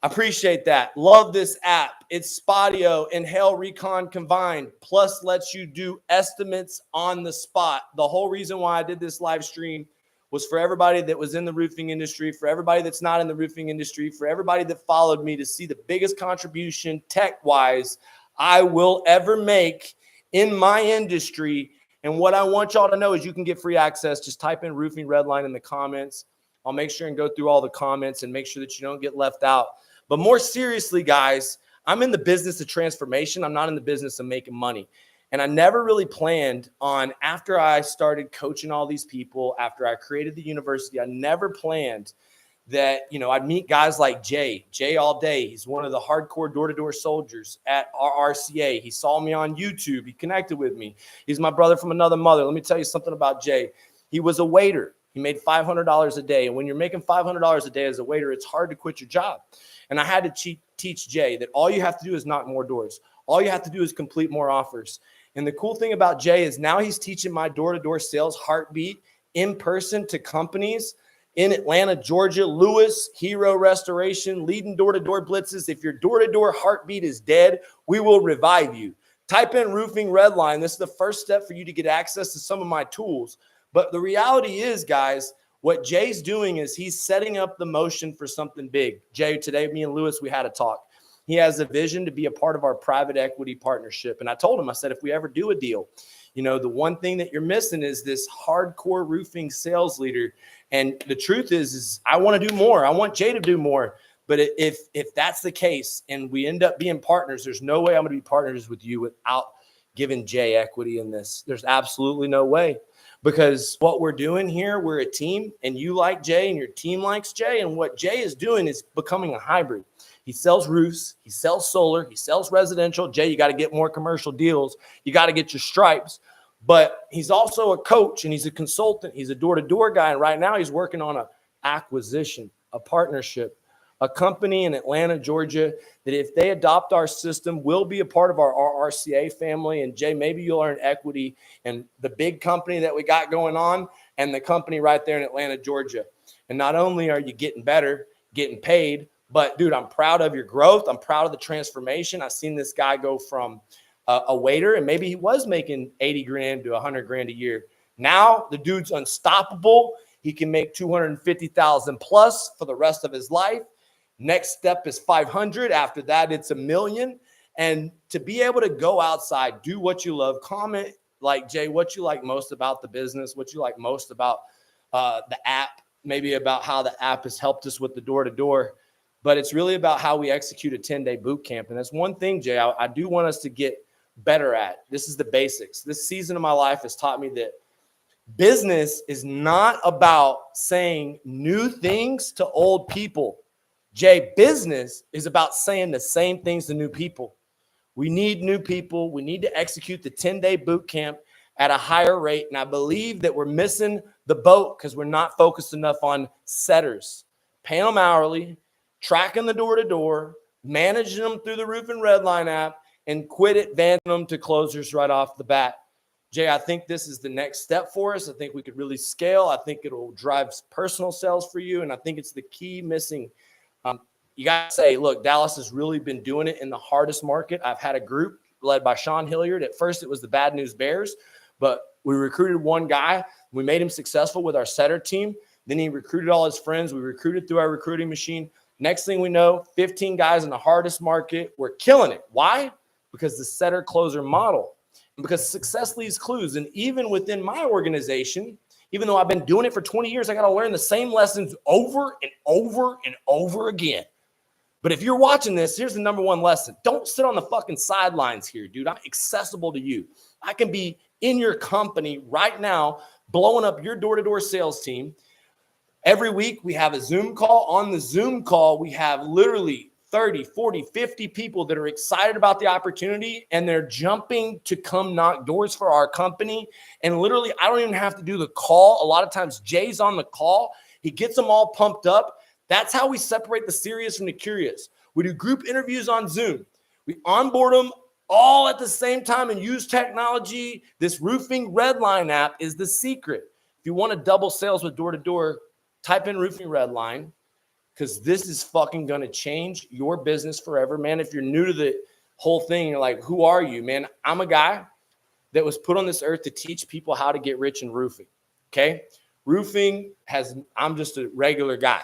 Speaker 1: I appreciate that. Love this app. It's Spodio and Hail Recon combined, plus lets you do estimates on the spot. The whole reason why I did this live stream was for everybody that was in the roofing industry, for everybody that's not in the roofing industry, for everybody that followed me to see the biggest contribution tech-wise I will ever make in my industry. And what I want y'all to know is you can get free access. Just type in Roofing Redline in the comments. I'll make sure and go through all the comments and make sure that you don't get left out. But more seriously, guys, I'm in the business of transformation. I'm not in the business of making money. And I never really planned on, after I started coaching all these people, after I created the university, I never planned that, I'd meet guys like Jay all day. He's one of the hardcore door-to-door soldiers at our RCA. He saw me on YouTube. He connected with me. He's my brother from another mother. Let me tell you something about Jay. He was a waiter. He made $500 a day. And when you're making $500 a day as a waiter, it's hard to quit your job. And I had to teach Jay that all you have to do is knock more doors. All you have to do is complete more offers. And the cool thing about Jay is now he's teaching my door-to-door sales heartbeat in person to companies in Atlanta, Georgia, Lewis, Hero Restoration, leading door-to-door blitzes. If your door-to-door heartbeat is dead, we will revive you. Type in Roofing Redline. This is the first step for you to get access to some of my tools. But the reality is, guys, what Jay's doing is he's setting up the motion for something big. Jay, today, me and Lewis, we had a talk. he has a vision to be a part of our private equity partnership. And I told him, I said, if we ever do a deal, you know, the one thing that you're missing is this hardcore roofing sales leader. And the truth is I want to do more. I want Jay to do more. But if that's the case and we end up being partners, there's no way I'm going to be partners with you without giving Jay equity in this. There's absolutely no way, because what we're doing here, we're a team, and you like Jay and your team likes Jay. And what Jay is doing is becoming a hybrid. He sells roofs, he sells solar, he sells residential. Jay, you got to get more commercial deals. You got to get your stripes. But he's also a coach and he's a consultant. He's a door-to-door guy. And right now he's working on an acquisition, a partnership, a company in Atlanta, Georgia, that if they adopt our system, will be a part of our RRCA family. And Jay, maybe you'll earn equity in the big company that we got going on and the company right there in Atlanta, Georgia. And not only are you getting better, getting paid, but dude, I'm proud of your growth. I'm proud of the transformation. I've seen this guy go from a waiter, and maybe he was making 80 grand to 100 grand a year. Now the dude's unstoppable. He can make 250,000 plus for the rest of his life. Next step is 500. After that, it's $1 million. And to be able to go outside, do what you love, comment like Jay, what you like most about the business, what you like most about the app, maybe about how the app has helped us with the door-to-door. But it's really about how we execute a 10-day boot camp. And that's one thing, Jay, I do want us to get better at. This is the basics. This season of my life has taught me that business is not about saying new things to old people. Jay, business is about saying the same things to new people. We need new people. We need to execute the 10-day boot camp at a higher rate. And I believe that we're missing the boat because we're not focused enough on setters, paying them hourly, tracking the door-to-door, managing them through the Roofing Redline app, and quit advancing them to closers right off the bat. Jay, I think this is the next step for us. I think we could really scale. I think it'll drive personal sales for you, and I think it's the key missing. You got to say, look, Dallas has really been doing it in the hardest market. I've had a group led by Sean Hilliard. At first, it was the Bad News Bears, but we recruited one guy. We made him successful with our setter team. Then he recruited all his friends. We recruited through our recruiting machine. Next thing we know, 15 guys in the hardest market. We're killing it. Why? Because the setter-closer model. And because success leaves clues. And even within my organization, even though I've been doing it for 20 years, I got to learn the same lessons over and over and over again. But if you're watching this, here's the number one lesson. Don't sit on the fucking sidelines here, dude. I'm accessible to you. I can be in your company right now, blowing up your door-to-door sales team. Every week, we have a Zoom call. On the Zoom call, we have literally 30, 40, 50 people that are excited about the opportunity, and they're jumping to come knock doors for our company. And literally, I don't even have to do the call. A lot of times, Jay's on the call. He gets them all pumped up. That's how we separate the serious from the curious. We do group interviews on Zoom. We onboard them all at the same time and use technology. This Roofing Redline app is the secret. If you want to double sales with door-to-door, type in Roofing Redline, because this is fucking going to change your business forever, man. If you're new to the whole thing, you're like, who are you, man? I'm a guy that was put on this earth to teach people how to get rich in roofing, okay? I'm just a regular guy.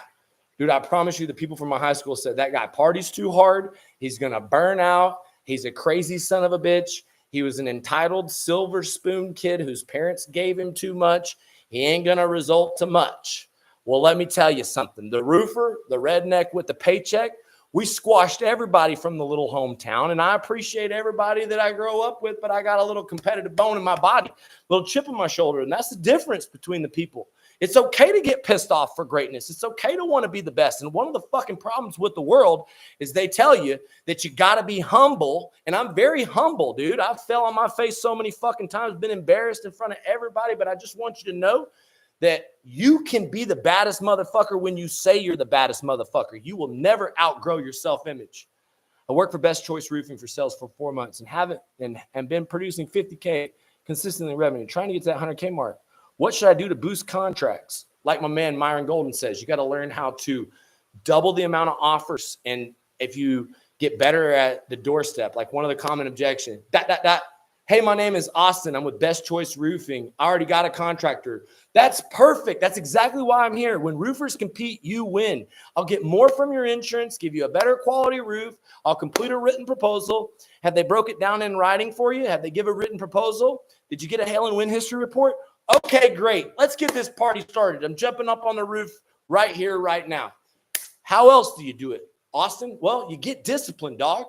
Speaker 1: Dude, I promise you, the people from my high school said that guy parties too hard. He's going to burn out. He's a crazy son of a bitch. He was an entitled silver spoon kid whose parents gave him too much. He ain't going to result to much. Well, let me tell you something. The roofer, the redneck with the paycheck, we squashed everybody from the little hometown, and I appreciate everybody that I grow up with, but I got a little competitive bone in my body, a little chip on my shoulder, and that's the difference between the people. It's okay to get pissed off for greatness. It's okay to want to be the best. And one of the fucking problems with the world is they tell you that you got to be humble. And I'm very humble, dude. I fell on my face so many fucking times, been embarrassed in front of everybody. But I just want you to know that you can be the baddest motherfucker when you say you're the baddest motherfucker. You will never outgrow your self-image. I worked for Best Choice Roofing for sales for 4 months and been producing 50K consistently in revenue, trying to get to that 100K mark. What should I do to boost contracts? Like my man Myron Golden says, you got to learn how to double the amount of offers. And if you get better at the doorstep, like one of the common objections, Hey, my name is Austin. I'm with Best Choice Roofing. I already got a contractor. That's perfect. That's exactly why I'm here. When roofers compete, you win. I'll get more from your insurance, give you a better quality roof. I'll complete a written proposal. Have they broke it down in writing for you? Have they give a written proposal? Did you get a hail and wind history report? Okay, great. Let's get this party started. I'm jumping up on the roof right here, right now. How else do you do it, Austin? Well, you get disciplined, dog.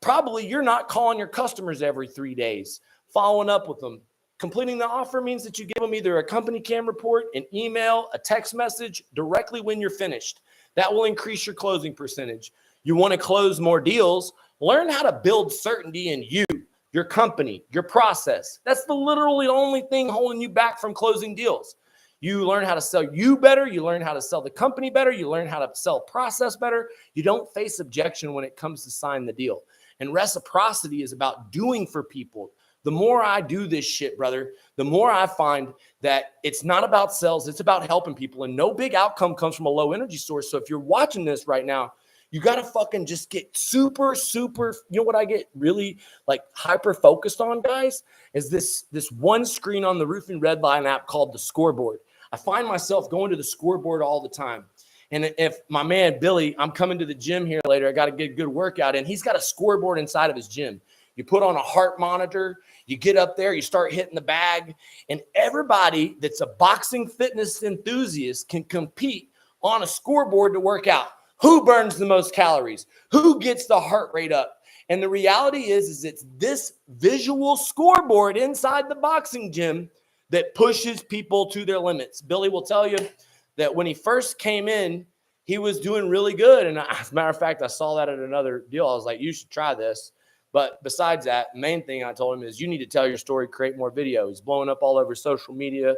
Speaker 1: Probably you're not calling your customers every 3 days, following up with them. Completing the offer means that you give them either a company cam report, an email, a text message directly when you're finished. That will increase your closing percentage. You want to close more deals, learn how to build certainty in you, your company, your process. That's the literally only thing holding you back from closing deals. You learn how to sell you better. You learn how to sell the company better. You learn how to sell process better. You don't face objection when it comes to sign the deal. And reciprocity is about doing for people. The more I do this shit, brother, the more I find that it's not about sales. It's about helping people. And no big outcome comes from a low energy source. So if you're watching this right now, you got to fucking just get super, you know what I get really like hyper focused on, guys, is this one screen on the Roofing Redline app called the Scoreboard. I find myself going to the Scoreboard all the time. And if my man, Billy, I'm coming to the gym here later, I got to get a good workout in. He's got a scoreboard inside of his gym. You put on a heart monitor, you get up there, you start hitting the bag, and everybody that's a boxing fitness enthusiast can compete on a scoreboard to work out. Who burns the most calories? Who gets the heart rate up? And the reality is it's this visual scoreboard inside the boxing gym that pushes people to their limits. Billy will tell you that when he first came in, he was doing really good. And as a matter of fact, I saw that at another deal. I was like, you should try this. But besides that, main thing I told him is you need to tell your story, create more video. He's blowing up all over social media.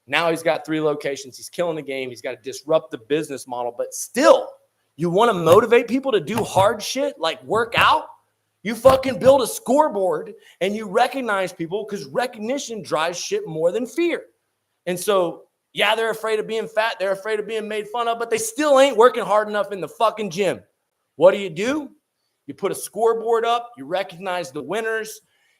Speaker 1: Now he's got 3 locations. He's killing the game. He's got to disrupt the business model. But still, you want to motivate people to do hard shit like work out? You fucking build a scoreboard and you recognize people because recognition drives shit more than fear. And so, yeah, they're afraid of being fat. They're afraid of being made fun of, but they still ain't working hard enough in the fucking gym. What do? You put a scoreboard up. You recognize the winners.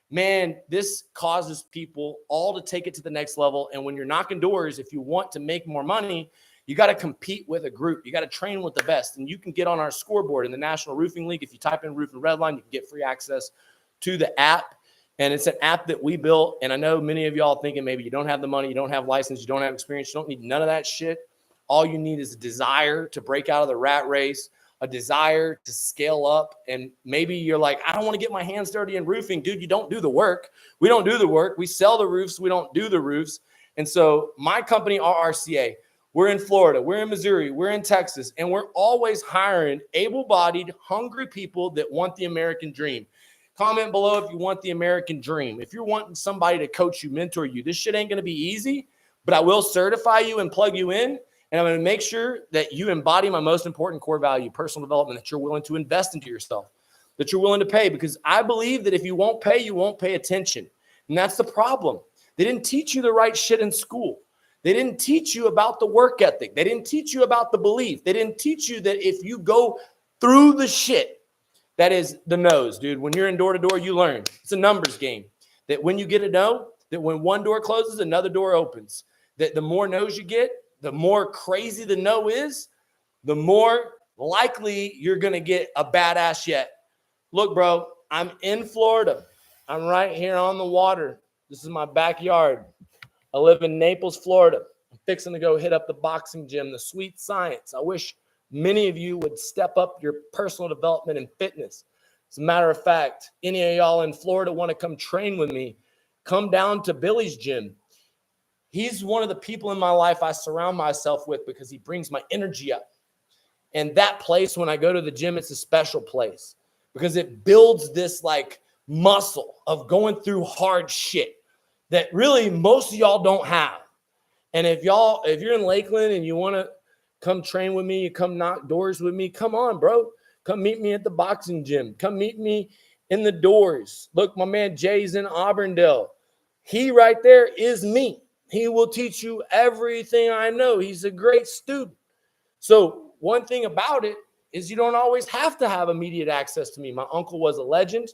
Speaker 1: Man, this causes people all to take it to the next level. And when you're knocking doors, if you want to make more money, you got to compete with a group. You got to train with the best. And you can get on our scoreboard in the National Roofing League. If you type in Roofing Redline, you can get free access to the app. And it's an app that we built. And I know many of y'all thinking maybe you don't have the money, you don't have license, you don't have experience, you don't need none of that shit. All you need is a desire to break out of the rat race, a desire to scale up. And maybe you're like, I don't want to get my hands dirty in roofing. Dude, you don't do the work. We don't do the work. We sell the roofs. We don't do the roofs. And so my company, RRCA, we're in Florida, we're in Missouri, we're in Texas, and we're always hiring able-bodied, hungry people that want the American dream. Comment below if you want the American dream. If you're wanting somebody to coach you, mentor you, this shit ain't going to be easy, but I will certify you and plug you in. And I'm going to make sure that you embody my most important core value, personal development, that you're willing to invest into yourself, that you're willing to pay. Because I believe that if you won't pay attention. And that's the problem. They didn't teach you the right shit in school. They didn't teach you about the work ethic. They didn't teach you about the belief. They didn't teach you that if you go through the shit, that is the no's, dude. When you're in door-to-door, you learn. It's a numbers game. That when you get a no, that when one door closes, another door opens. That the more no's you get, the more crazy the no is, the more likely you're going to get a badass yet. Look, bro, I'm in Florida. I'm right here on the water. This is my backyard. I live in Naples, Florida. I'm fixing to go hit up the boxing gym, the Sweet Science. I wish many of you would step up your personal development and fitness. As a matter of fact, any of y'all in Florida want to come train with me, come down to Billy's gym. He's one of the people in my life I surround myself with because he brings my energy up. And that place, when I go to the gym, it's a special place because it builds this like muscle of going through hard shit that really most of y'all don't have. And if you're in Lakeland and you want to come train with me, you come knock doors with me, come on, bro. Come meet me at the boxing gym. Come meet me in the doors. Look, my man Jay's in Auburndale. He right there is me. He will teach you everything I know. He's a great student. So one thing about it is you don't always have to have immediate access to me. My uncle was a legend.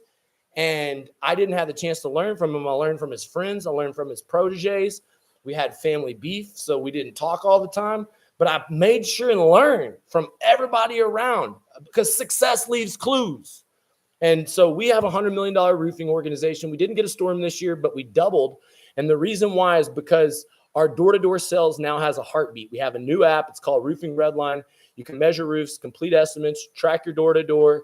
Speaker 1: And I didn't have the chance to learn from him. I learned from his friends. I learned from his proteges. We had family beef, so we didn't talk all the time. But I made sure and learned from everybody around because success leaves clues. And so we have a $100 million roofing organization. We didn't get a storm this year, but we doubled. And the reason why is because our door-to-door sales now has a heartbeat. We have a new app. It's called Roofing Redline. You can measure roofs, complete estimates, track your door-to-door,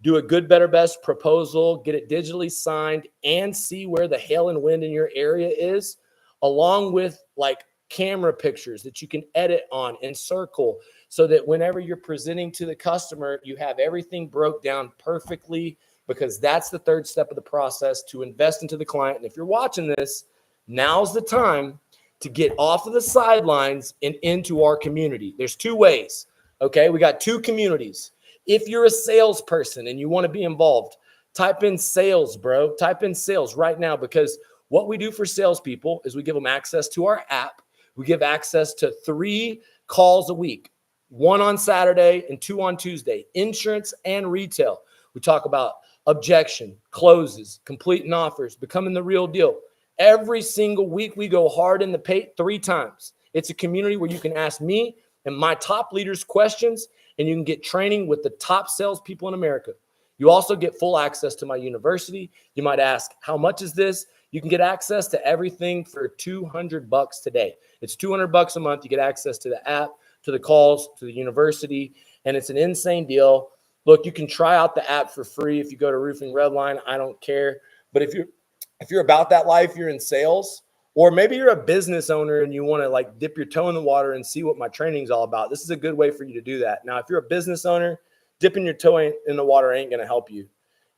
Speaker 1: do a good, better, best proposal, get it digitally signed, and see where the hail and wind in your area is, along with like camera pictures that you can edit on and circle so that whenever you're presenting to the customer, you have everything broke down perfectly, because that's the third step of the process to invest into the client. And if you're watching this, now's the time to get off of the sidelines and into our community. There's two ways, okay? We got two communities. If you're a salesperson and you want to be involved, type in sales, bro. Type in sales right now, because what we do for salespeople is we give them access to our app. We give access to 3 calls a week, 1 on Saturday and 2 on Tuesday, insurance and retail. We talk about objection, closes, completing offers, becoming the real deal. Every single week, we go hard in the paint 3 times. It's a community where you can ask me and my top leaders questions, and you can get training with the top salespeople in America. You also get full access to my university. You might ask, how much is this? You can get access to everything for $200 today. It's $200 a month. You get access to the app, to the calls, to the university, and it's an insane deal. Look, you can try out the app for free if you go to Roofing Redline. I don't care. But if you're about that life, you're in sales, or maybe you're a business owner and you want to like dip your toe in the water and see what my training is all about, this is a good way for you to do that. Now, if you're a business owner, dipping your toe in the water ain't going to help you.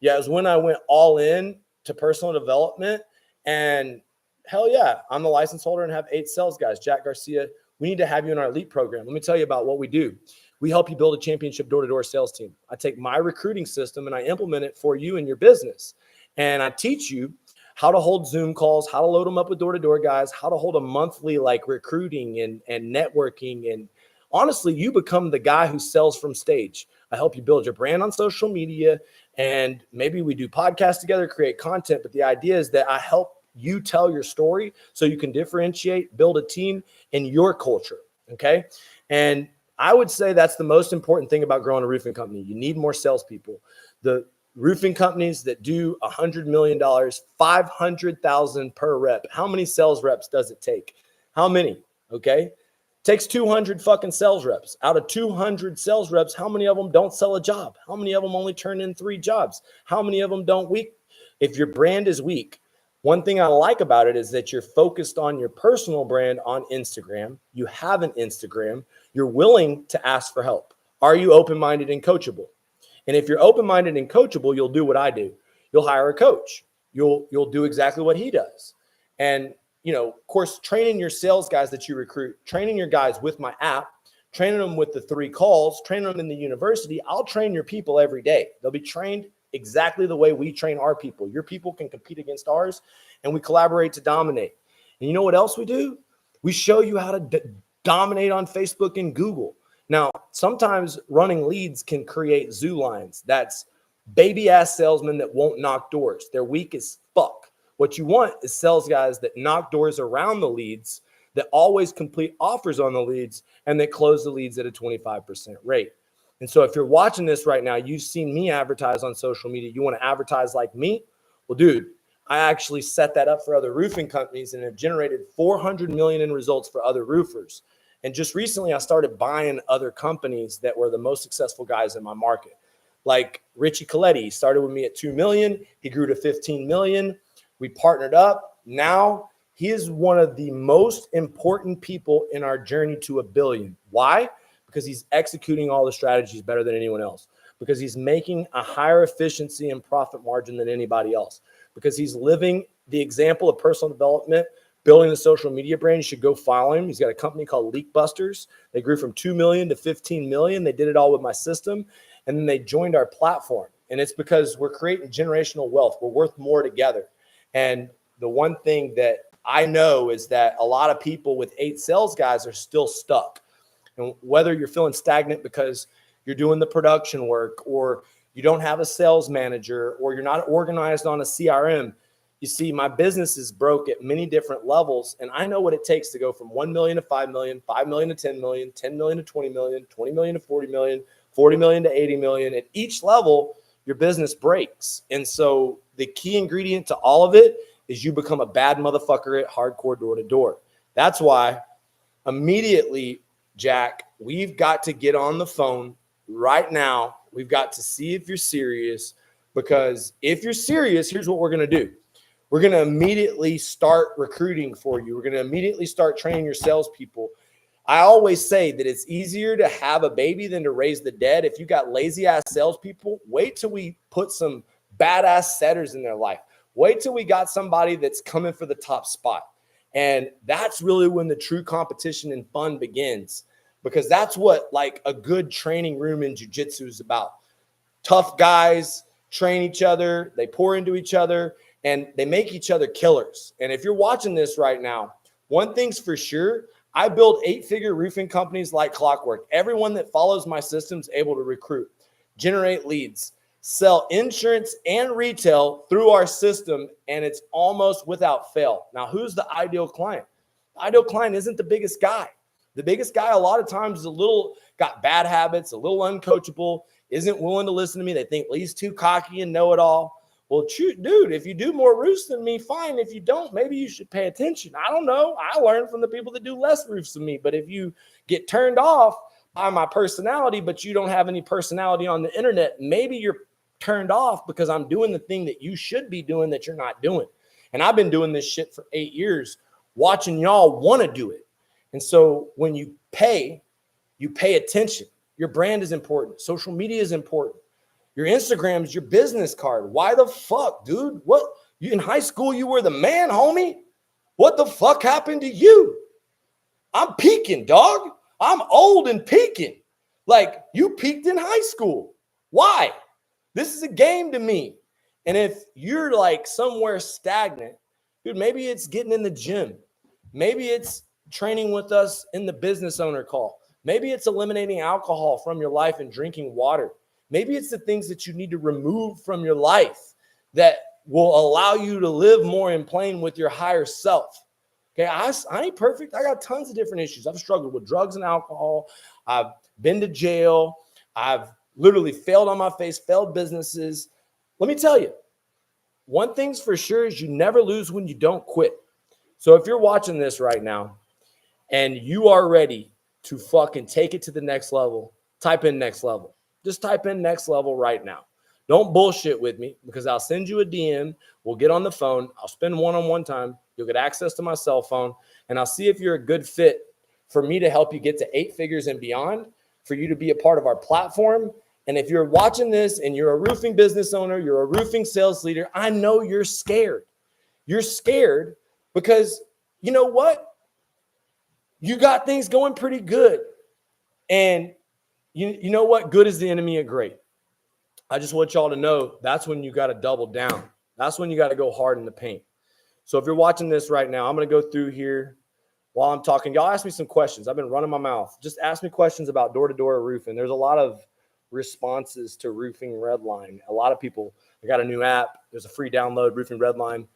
Speaker 1: Yeah, it was when I went all in to personal development, and hell yeah, I'm the license holder and have 8 sales guys. Jack Garcia, we need to have you in our elite program. Let me tell you about what we do. We help you build a championship door-to-door sales team. I take my recruiting system and I implement it for you and your business. And I teach you how to hold Zoom calls, how to load them up with door-to-door guys, how to hold a monthly like recruiting and networking. And honestly, you become the guy who sells from stage. I help you build your brand on social media, and maybe we do podcasts together, create content. But the idea is that I help you tell your story so you can differentiate, build a team in your culture. Okay. And I would say that's the most important thing about growing a roofing company. You need more salespeople. The roofing companies that do $100 million, $500,000 per rep. How many sales reps does it take? How many? Okay. Takes 200 fucking sales reps. Out of 200 sales reps, how many of them don't sell a job? How many of them only turn in 3 jobs? How many of them don't weak? If your brand is weak, one thing I like about it is that you're focused on your personal brand on Instagram. You have an Instagram. You're willing to ask for help. Are you open-minded and coachable? And if you're open-minded and coachable, you'll do what I do. You'll hire a coach. You'll do exactly what he does. And you know, of course, training your sales guys that you recruit, training your guys with my app, training them with the 3 calls, training them in the university. I'll train your people every day. They'll be trained exactly the way we train our people. Your people can compete against ours, and we collaborate to dominate. And you know what else we do? We show you how to dominate on Facebook and Google. Now, sometimes running leads can create zoo lines. That's baby-ass salesmen that won't knock doors. They're weak as fuck. What you want is sales guys that knock doors around the leads, that always complete offers on the leads, and that close the leads at a 25% rate. And so if you're watching this right now, you've seen me advertise on social media. You want to advertise like me? Well, dude, I actually set that up for other roofing companies and have generated 400 million in results for other roofers. And just recently, I started buying other companies that were the most successful guys in my market. Like Richie Coletti, he started with me at 2 million. He grew to 15 million. We partnered up. Now he is one of the most important people in our journey to $1 billion. Why? Because he's executing all the strategies better than anyone else. Because he's making a higher efficiency and profit margin than anybody else. Because he's living the example of personal development, building the social media brand. You should go follow him. He's got a company called Leak Busters. They grew from 2 million to 15 million. They did it all with my system. And then they joined our platform. And it's because we're creating generational wealth. We're worth more together. And the one thing that I know is that a lot of people with 8 sales guys are still stuck. And whether you're feeling stagnant because you're doing the production work, or you don't have a sales manager, or you're not organized on a CRM. You see, my business is broke at many different levels, and I know what it takes to go from 1 million to 5 million, 5 million to 10 million, 10 million to 20 million, 20 million to 40 million, 40 million to 80 million. At each level, your business breaks. And so the key ingredient to all of it is you become a bad motherfucker at hardcore door to door. That's why immediately, Jack, we've got to get on the phone right now. We've got to see if you're serious, because if you're serious, here's what we're going to do. We're going to immediately start recruiting for you. We're going to immediately start training your salespeople. I always say that it's easier to have a baby than to raise the dead. If you got lazy ass salespeople, wait till we put some badass setters in their life. Wait till we got somebody that's coming for the top spot. And that's really when the true competition and fun begins, because that's what like a good training room in jiu-jitsu is about. Tough guys train each other, they pour into each other, and they make each other killers. And if you're watching this right now, one thing's for sure, I build 8-figure roofing companies like clockwork. Everyone that follows my system is able to recruit, generate leads, sell insurance and retail through our system, and it's almost without fail. Now, who's the ideal client? The ideal client isn't the biggest guy. The biggest guy a lot of times is got bad habits, a little uncoachable, isn't willing to listen to me. They think Lee's too cocky and know-it-all. Well, dude, if you do more roofs than me, fine. If you don't, maybe you should pay attention. I don't know. I learned from the people that do less roofs than me. But if you get turned off by my personality, but you don't have any personality on the internet, maybe you're turned off because I'm doing the thing that you should be doing that you're not doing. And I've been doing this shit for 8 years, watching y'all want to do it. And so when you pay attention. Your brand is important. Social media is important. Your Instagram is your business card. Why the fuck, dude? What? You in high school, you were the man, homie. What the fuck happened to you? I'm peaking, dog. I'm old and peaking. Like, you peaked in high school. Why? This is a game to me. And if you're like somewhere stagnant, dude, maybe it's getting in the gym. Maybe it's training with us in the business owner call. Maybe it's eliminating alcohol from your life and drinking water. Maybe it's the things that you need to remove from your life that will allow you to live more in plane with your higher self. Okay, I ain't perfect. I got tons of different issues. I've struggled with drugs and alcohol. I've been to jail. I've literally failed on my face, failed businesses. Let me tell you, one thing's for sure is you never lose when you don't quit. So if you're watching this right now and you are ready to fucking take it to the next level, type in next level. Just type in next level right now. Don't bullshit with me, because I'll send you a DM. We'll get on the phone. I'll spend one-on-one time. You'll get access to my cell phone, and I'll see if you're a good fit for me to help you get to 8 figures and beyond, for you to be a part of our platform. And if you're watching this and you're a roofing business owner, you're a roofing sales leader, I know you're scared. You're scared because you know what? You got things going pretty good. And you know what? Good is the enemy of great. I just want y'all to know that's when you got to double down. That's when you got to go hard in the paint. So if you're watching this right now, I'm going to go through here while I'm talking. Y'all ask me some questions. I've been running my mouth. Just ask me questions about door-to-door roofing. There's a lot of responses to Roofing Redline. A lot of people, I got a new app. There's a free download, Roofing Redline.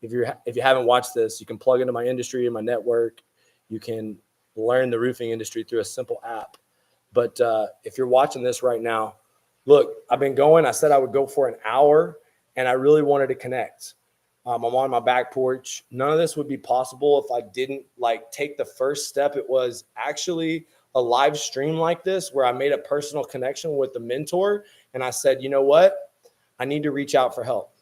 Speaker 1: If you haven't watched this, you can plug into my industry and my network. You can learn the roofing industry through a simple app. But if you're watching this right now, look, I've been going. I said I would go for an hour, and I really wanted to connect. I'm on my back porch. None of this would be possible if I didn't take the first step. It was actually a live stream like this where I made a personal connection with the mentor, and I said, you know what? I need to reach out for help.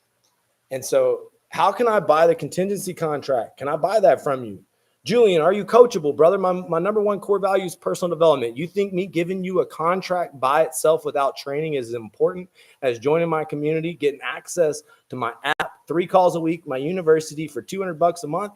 Speaker 1: And so how can I buy the contingency contract? Can I buy that from you? Julian, are you coachable, brother? My number one core value is personal development. You think me giving you a contract by itself without training is as important as joining my community, getting access to my app, 3 calls a week, my university for $200 a month?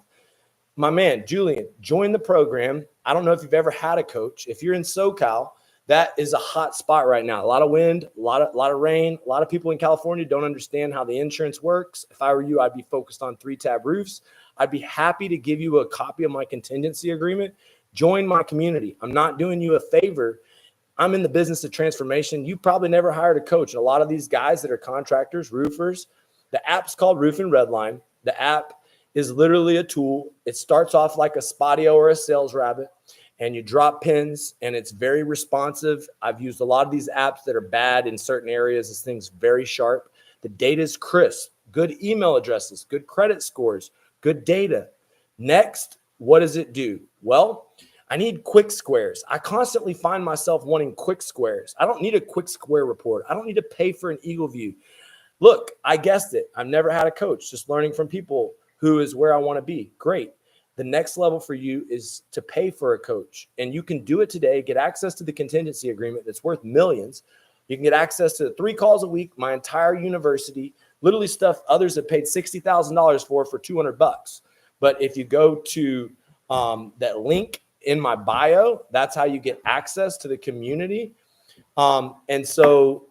Speaker 1: My man, Julian, join the program. I don't know if you've ever had a coach. If you're in SoCal, that is a hot spot right now. A lot of wind, a lot of rain. A lot of people in California don't understand how the insurance works. If I were you, I'd be focused on 3-tab roofs. I'd be happy to give you a copy of my contingency agreement. Join my community. I'm not doing you a favor I'm in the business of transformation. You probably never hired a coach. And a lot of these guys that are contractors, roofers, the app's called Roofing Redline. The app is literally a tool. It starts off like a Spodio or a Sales Rabbit, and you drop pins, and it's very responsive. I've used a lot of these apps that are bad in certain areas. This thing's very sharp. The data is crisp, good email addresses, good credit scores, good data. Next, what does it do? Well, I need quick squares. I constantly find myself wanting quick squares. I don't need a quick square report. I don't need to pay for an Eagle View. Look, I guessed it. I've never had a coach, just learning from people who is where I want to be. Great. The next level for you is to pay for a coach, and you can do it today. Get access to the contingency agreement that's worth millions. You can get access to 3 calls a week, my entire university, literally stuff others have paid $60,000 for $200. But if you go to that link in my bio, that's how you get access to the community. And so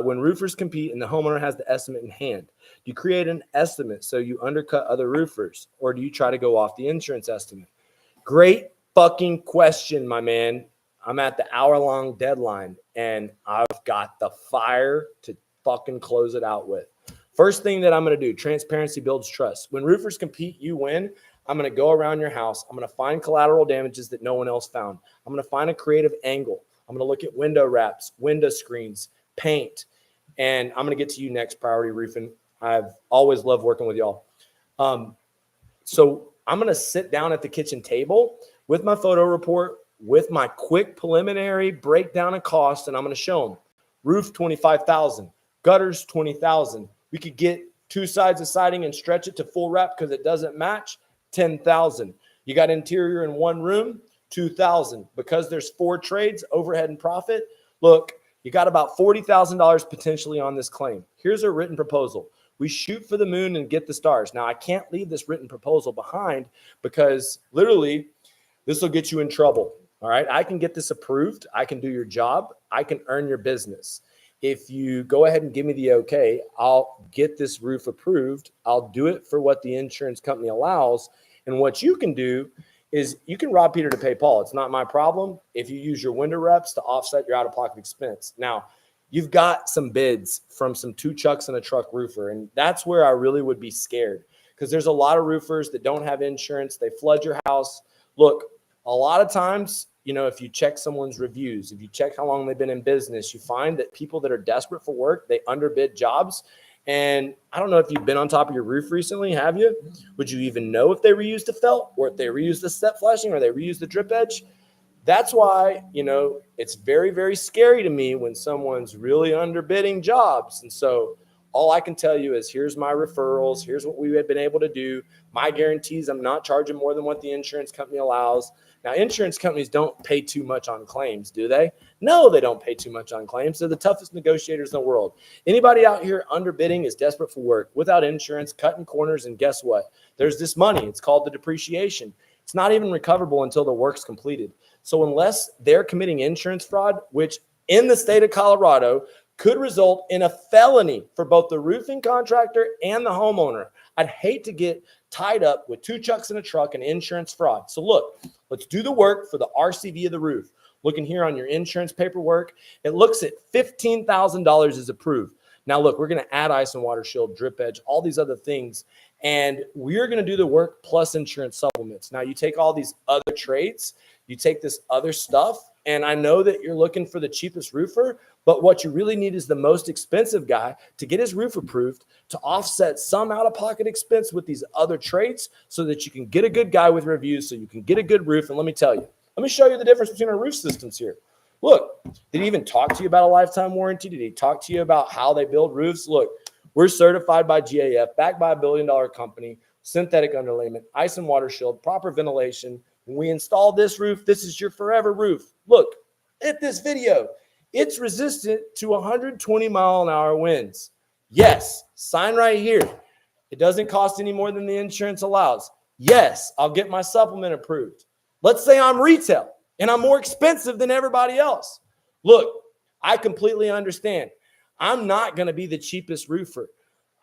Speaker 1: when roofers compete and the homeowner has the estimate in hand, do you create an estimate so you undercut other roofers, or do you try to go off the insurance estimate? Great fucking question, my man. I'm at the hour-long deadline, and I've got the fire to fucking close it out with. First thing that I'm going to do, transparency builds trust. When roofers compete, you win. I'm going to go around your house. I'm going to find collateral damages that no one else found. I'm going to find a creative angle. I'm going to look at window wraps, window screens, paint, and I'm going to get to you next, Priority Roofing. I've always loved working with y'all. So I'm going to sit down at the kitchen table with my photo report, with my quick preliminary breakdown of cost, and I'm going to show them roof $25,000, gutters $20,000. We could get 2 sides of siding and stretch it to full wrap because it doesn't match, $10,000. You got interior in 1 room, $2,000. Because there's 4 trades, overhead and profit. Look, you got about $40,000 potentially on this claim. Here's a written proposal. We shoot for the moon and get the stars. Now, I can't leave this written proposal behind because literally this will get you in trouble. All right. I can get this approved. I can do your job. I can earn your business. If you go ahead and give me the okay, I'll get this roof approved. I'll do it for what the insurance company allows. And what you can do is you can rob Peter to pay Paul. It's not my problem if you use your window reps to offset your out-of-pocket expense. Now, you've got some bids from some 2 chucks and a truck roofer, and that's where I really would be scared because there's a lot of roofers that don't have insurance. They flood your house. Look, a lot of times, you know, if you check someone's reviews, if you check how long they've been in business, you find that people that are desperate for work, they underbid jobs. And I don't know if you've been on top of your roof recently, have you? Would you even know if they reused the felt or if they reused the step flashing or they reused the drip edge? That's why, you know, it's very, very scary to me when someone's really underbidding jobs. And so all I can tell you is here's my referrals. Here's what we have been able to do. My guarantees, I'm not charging more than what the insurance company allows. Now, insurance companies don't pay too much on claims, do they? No, they don't pay too much on claims. They're the toughest negotiators in the world. Anybody out here underbidding is desperate for work, without insurance, cutting corners, and guess what? There's this money. It's called the depreciation. It's not even recoverable until the work's completed. So unless they're committing insurance fraud, which in the state of Colorado could result in a felony for both the roofing contractor and the homeowner, I'd hate to get tied up with 2 chucks in a truck and insurance fraud. So look, let's do the work for the RCV of the roof. Looking here on your insurance paperwork, it looks at $15,000 is approved. Now look, we're going to add ice and water shield, drip edge, all these other things. And we're going to do the work plus insurance supplements. Now you take all these other trades, you take this other stuff, and I know that you're looking for the cheapest roofer, but what you really need is the most expensive guy to get his roof approved, to offset some out-of-pocket expense with these other trades so that you can get a good guy with reviews, so you can get a good roof. And let me tell you, let me show you the difference between our roof systems here. Look, did he even talk to you about a lifetime warranty? Did he talk to you about how they build roofs? Look, we're certified by GAF, backed by a billion-dollar company, synthetic underlayment, ice and water shield, proper ventilation. When we install this roof, this is your forever roof. Look at this video. It's resistant to 120-mile-an-hour winds. Yes, sign right here. It doesn't cost any more than the insurance allows. Yes, I'll get my supplement approved. Let's say I'm retail and I'm more expensive than everybody else. Look, I completely understand. I'm not going to be the cheapest roofer.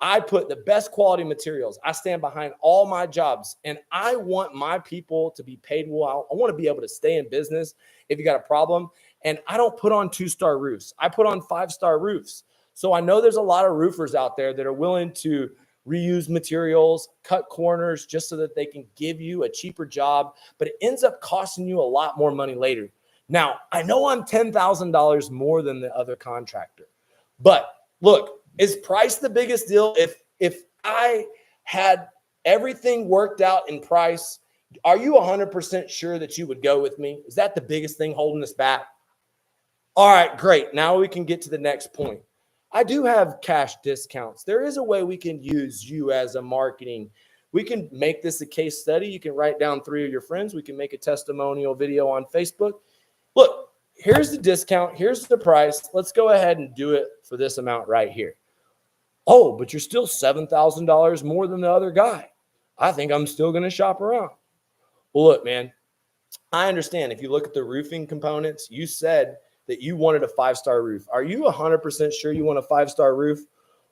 Speaker 1: I put the best quality materials. I stand behind all my jobs, and I want my people to be paid well. I want to be able to stay in business if you got a problem. And I don't put on 2-star roofs. I put on 5-star roofs. So I know there's a lot of roofers out there that are willing to reuse materials, cut corners just so that they can give you a cheaper job, but it ends up costing you a lot more money later. Now, I know I'm $10,000 more than the other contractor, but look, is price the biggest deal? If I had everything worked out in price, are you 100% sure that you would go with me? Is that the biggest thing holding us back? All right, great. Now we can get to the next point. I do have cash discounts. There is a way we can use you as a marketing. We can make this a case study. You can write down 3 of your friends. We can make a testimonial video on Facebook. Look, here's the discount. Here's the price. Let's go ahead and do it for this amount right here. Oh, but you're still $7,000 more than the other guy. I think I'm still going to shop around. Well, look, man, I understand if you look at the roofing components, you said that you wanted a 5-star roof. Are you 100% sure you want a 5-star roof?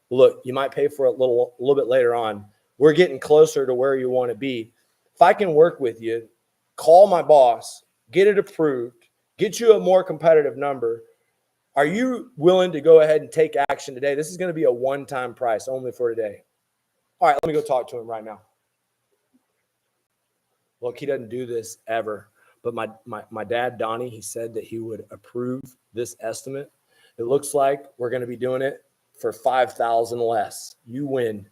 Speaker 1: Look, you might pay for it a little bit later on. We're getting closer to where you want to be. If I can work with you, call my boss, get it approved, get you a more competitive number. Are you willing to go ahead and take action today? This is going to be a one-time price only for today. All right, let me go talk to him right now. Look, he doesn't do this ever. But my dad, Donnie, he said that he would approve this estimate. It looks like we're going to be doing it for $5,000 less. You win.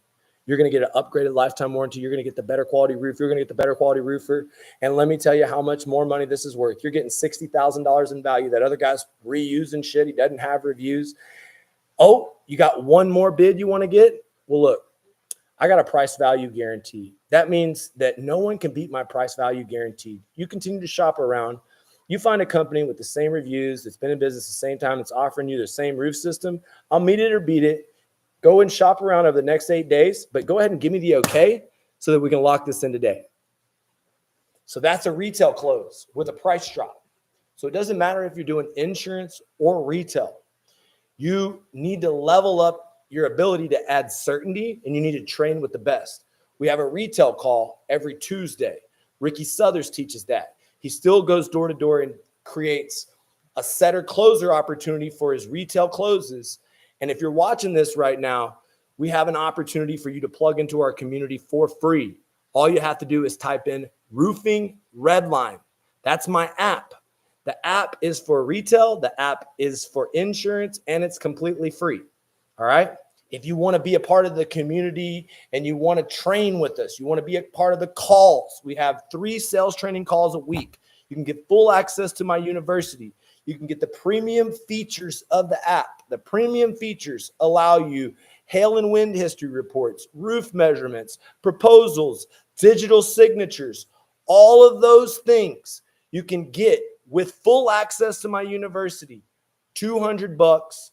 Speaker 1: You're going to get an upgraded lifetime warranty. You're going to get the better quality roof. You're going to get the better quality roofer. And let me tell you how much more money this is worth. You're getting $60,000 in value. That other guy's reusing shit. He doesn't have reviews. Oh, you got one more bid you want to get? Well, look, I got a price value guarantee. That means that no one can beat my price value guarantee. You continue to shop around. You find a company with the same reviews that's been in business the same time, that's offering you the same roof system. I'll meet it or beat it. Go and shop around over the next 8 days, but go ahead and give me the okay so that we can lock this in today. So that's a retail close with a price drop. So it doesn't matter if you're doing insurance or retail. You need to level up your ability to add certainty, and you need to train with the best. We have a retail call every Tuesday. Ricky Southers teaches that. He still goes door to door and creates a setter closer opportunity for his retail closes. And if you're watching this right now, we have an opportunity for you to plug into our community for free. All you have to do is type in Roofing Redline. That's my app. The app is for retail. The app is for insurance, and it's completely free. All right. If you want to be a part of the community and you want to train with us, you want to be a part of the calls. We have 3 sales training calls a week. You can get full access to my university. You can get the premium features of the app. The premium features allow you hail and wind history reports, roof measurements, proposals, digital signatures, all of those things you can get with full access to my university. $200.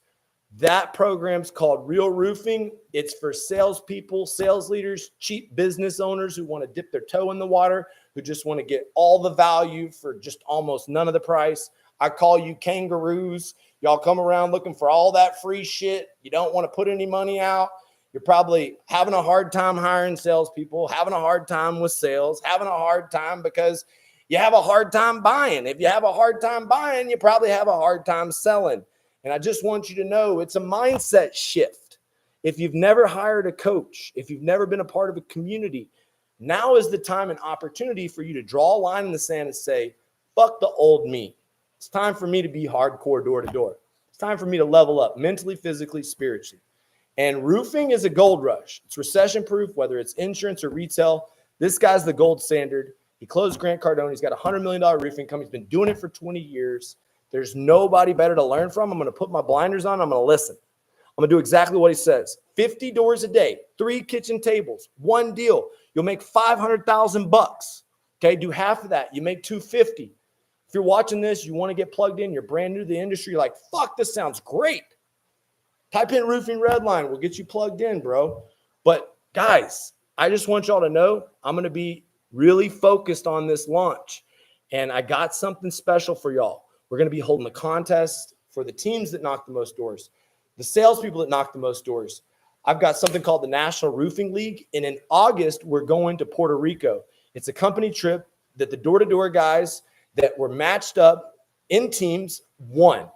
Speaker 1: That program's called Real Roofing. It's for salespeople, sales leaders, cheap business owners who want to dip their toe in the water, who just want to get all the value for just almost none of the price. I call you kangaroos. Y'all come around looking for all that free shit. You don't want to put any money out. You're probably having a hard time hiring salespeople, having a hard time with sales, having a hard time because you have a hard time buying. If you have a hard time buying, you probably have a hard time selling. And I just want you to know it's a mindset shift. If you've never hired a coach, if you've never been a part of a community, now is the time and opportunity for you to draw a line in the sand and say, fuck the old me. It's time for me to be hardcore door to door. It's time for me to level up mentally, physically, spiritually. And roofing is a gold rush. It's recession proof, whether it's insurance or retail. This guy's the gold standard. He closed Grant Cardone. He's got a $100 million roofing company. He's been doing it for 20 years. There's nobody better to learn from. I'm going to put my blinders on. I'm going to listen. I'm going to do exactly what he says. 50 doors a day, 3 kitchen tables, 1 deal. You'll make $500,000. Okay, do half of that. You make $250,000. If you're watching this, you want to get plugged in, you're brand new to the industry, you're like, fuck, this sounds great. Type in Roofing Redline. We'll get you plugged in, bro. But guys, I just want y'all to know I'm going to be really focused on this launch. And I got something special for y'all. We're going to be holding a contest for the teams that knock the most doors, the salespeople that knock the most doors. I've got something called the National Roofing League. And in August, we're going to Puerto Rico. It's a company trip that the door-to-door guys that were matched up in teams, 1.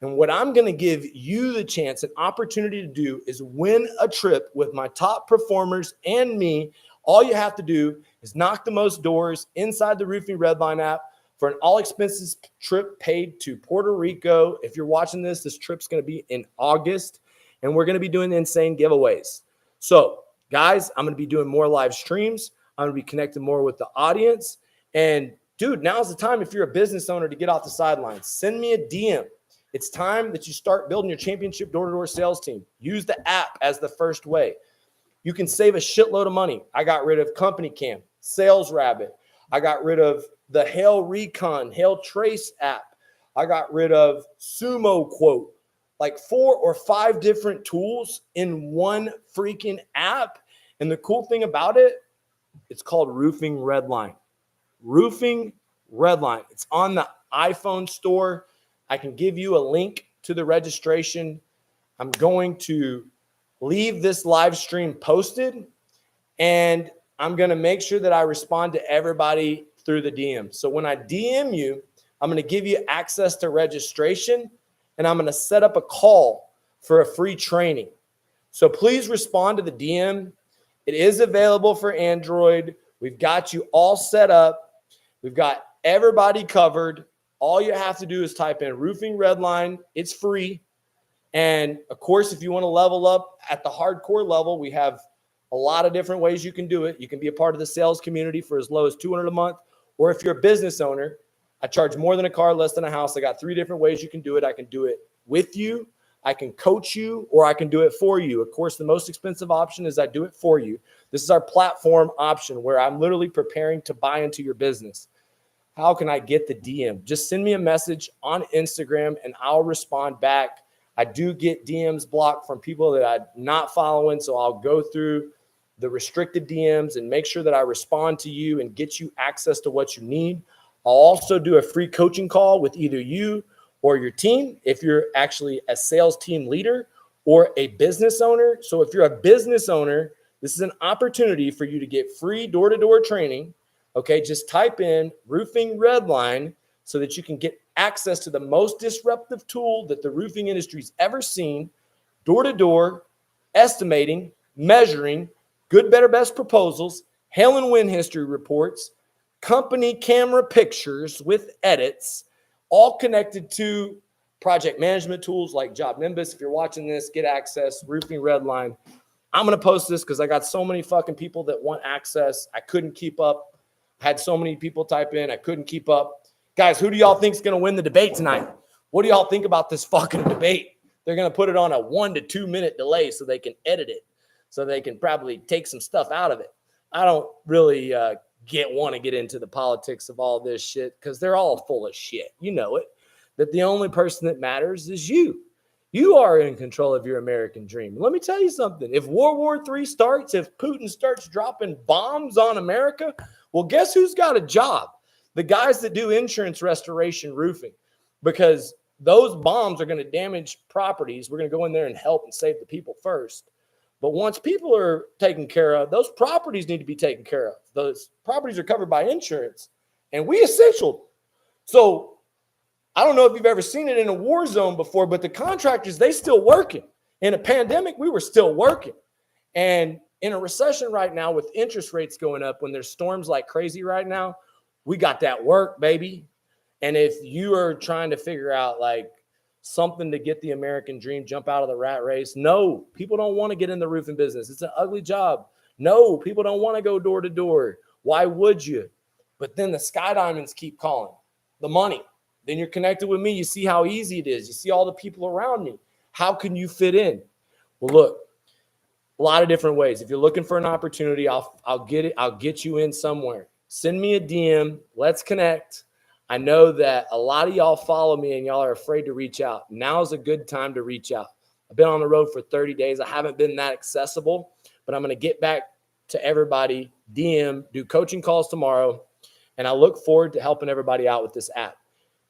Speaker 1: And what I'm going to give you the chance, an opportunity to do is win a trip with my top performers and me. All you have to do is knock the most doors inside the Roofing Redline app for an all expenses trip paid to Puerto Rico. If you're watching this trip's going to be in August, and we're going to be doing insane giveaways. So, guys, I'm going to be doing more live streams. I'm going to be connecting more with the audience. And, dude, now's the time if you're a business owner to get off the sidelines. Send me a DM. It's time that you start building your championship door-to-door sales team. Use the app as the first way. You can save a shitload of money. I got rid of Company Cam, Sales Rabbit. I got rid of the Hail Recon, Hail Trace app. I got rid of Sumo Quote. Like 4 or 5 different tools in one freaking app. And the cool thing about it, it's called Roofing Redline. Roofing Redline. It's on the iPhone store. I can give you a link to the registration. I'm going to leave this live stream posted, and I'm going to make sure that I respond to everybody through the DM. So when I DM you, I'm going to give you access to registration, and I'm going to set up a call for a free training. So please respond to the DM. It is available for Android. We've got you all set up. We've got everybody covered. All you have to do is type in Roofing Redline. It's free. And, of course, if you want to level up at the hardcore level, we have a lot of different ways you can do it. You can be a part of the sales community for as low as $200 a month. Or if you're a business owner, I charge more than a car, less than a house. I got 3 different ways you can do it. I can do it with you, I can coach you, or I can do it for you. Of course, the most expensive option is I do it for you. This is our platform option where I'm literally preparing to buy into your business. How can I get the DM? Just send me a message on Instagram and I'll respond back. I do get DMs blocked from people that I'm not following, so I'll go through the restricted DMs and make sure that I respond to you and get you access to what you need. I'll also do a free coaching call with either you or your team if you're actually a sales team leader or a business owner. So if you're a business owner, this is an opportunity for you to get free door-to-door training. Okay, just type in Roofing Redline so that you can get access to the most disruptive tool that the roofing industry's ever seen, door-to-door, estimating, measuring, good, better, best proposals, hail and wind history reports, company camera pictures with edits, all connected to project management tools like Job Nimbus. If you're watching this, get access, Roofing Redline. I'm going to post this because I got so many fucking people that want access. I couldn't keep up. Had so many people type in. I couldn't keep up. Guys, who do y'all think is going to win the debate tonight? What do y'all think about this fucking debate? They're going to put it on a 1 to 2 minute delay so they can edit it, so they can probably take some stuff out of it. I don't really want to get into the politics of all this shit because they're all full of shit. You know it. That the only person that matters is you. You are in control of your American dream. Let me tell you something. If World War III starts, if Putin starts dropping bombs on America, well, guess who's got a job? The guys that do insurance restoration roofing, because those bombs are going to damage properties. We're going to go in there and help and save the people first. But once people are taken care of, those properties need to be taken care of. Those properties are covered by insurance, and we essential. So I don't know if you've ever seen it in a war zone before, but the contractors, they still working. In a pandemic, we were still working. And in a recession right now with interest rates going up, when there's storms like crazy right now, we got that work, baby. And if you are trying to figure out like something to get the American dream, jump out of the rat race, no, people don't want to get in the roofing business. It's an ugly job. No, people don't want to go door to door. Why would you? But then the Skydiamonds keep calling. The money. Then you're connected with me. You see how easy it is. You see all the people around me. How can you fit in? Well, look, a lot of different ways. If you're looking for an opportunity, I'll get it. I'll get you in somewhere. Send me a DM. Let's connect. I know that a lot of y'all follow me and y'all are afraid to reach out. Now's a good time to reach out. I've been on the road for 30 days. I haven't been that accessible, but I'm going to get back to everybody, DM, do coaching calls tomorrow, and I look forward to helping everybody out with this app.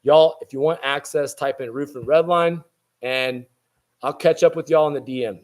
Speaker 1: Y'all, if you want access, type in Roofing Redline, and I'll catch up with y'all in the DM.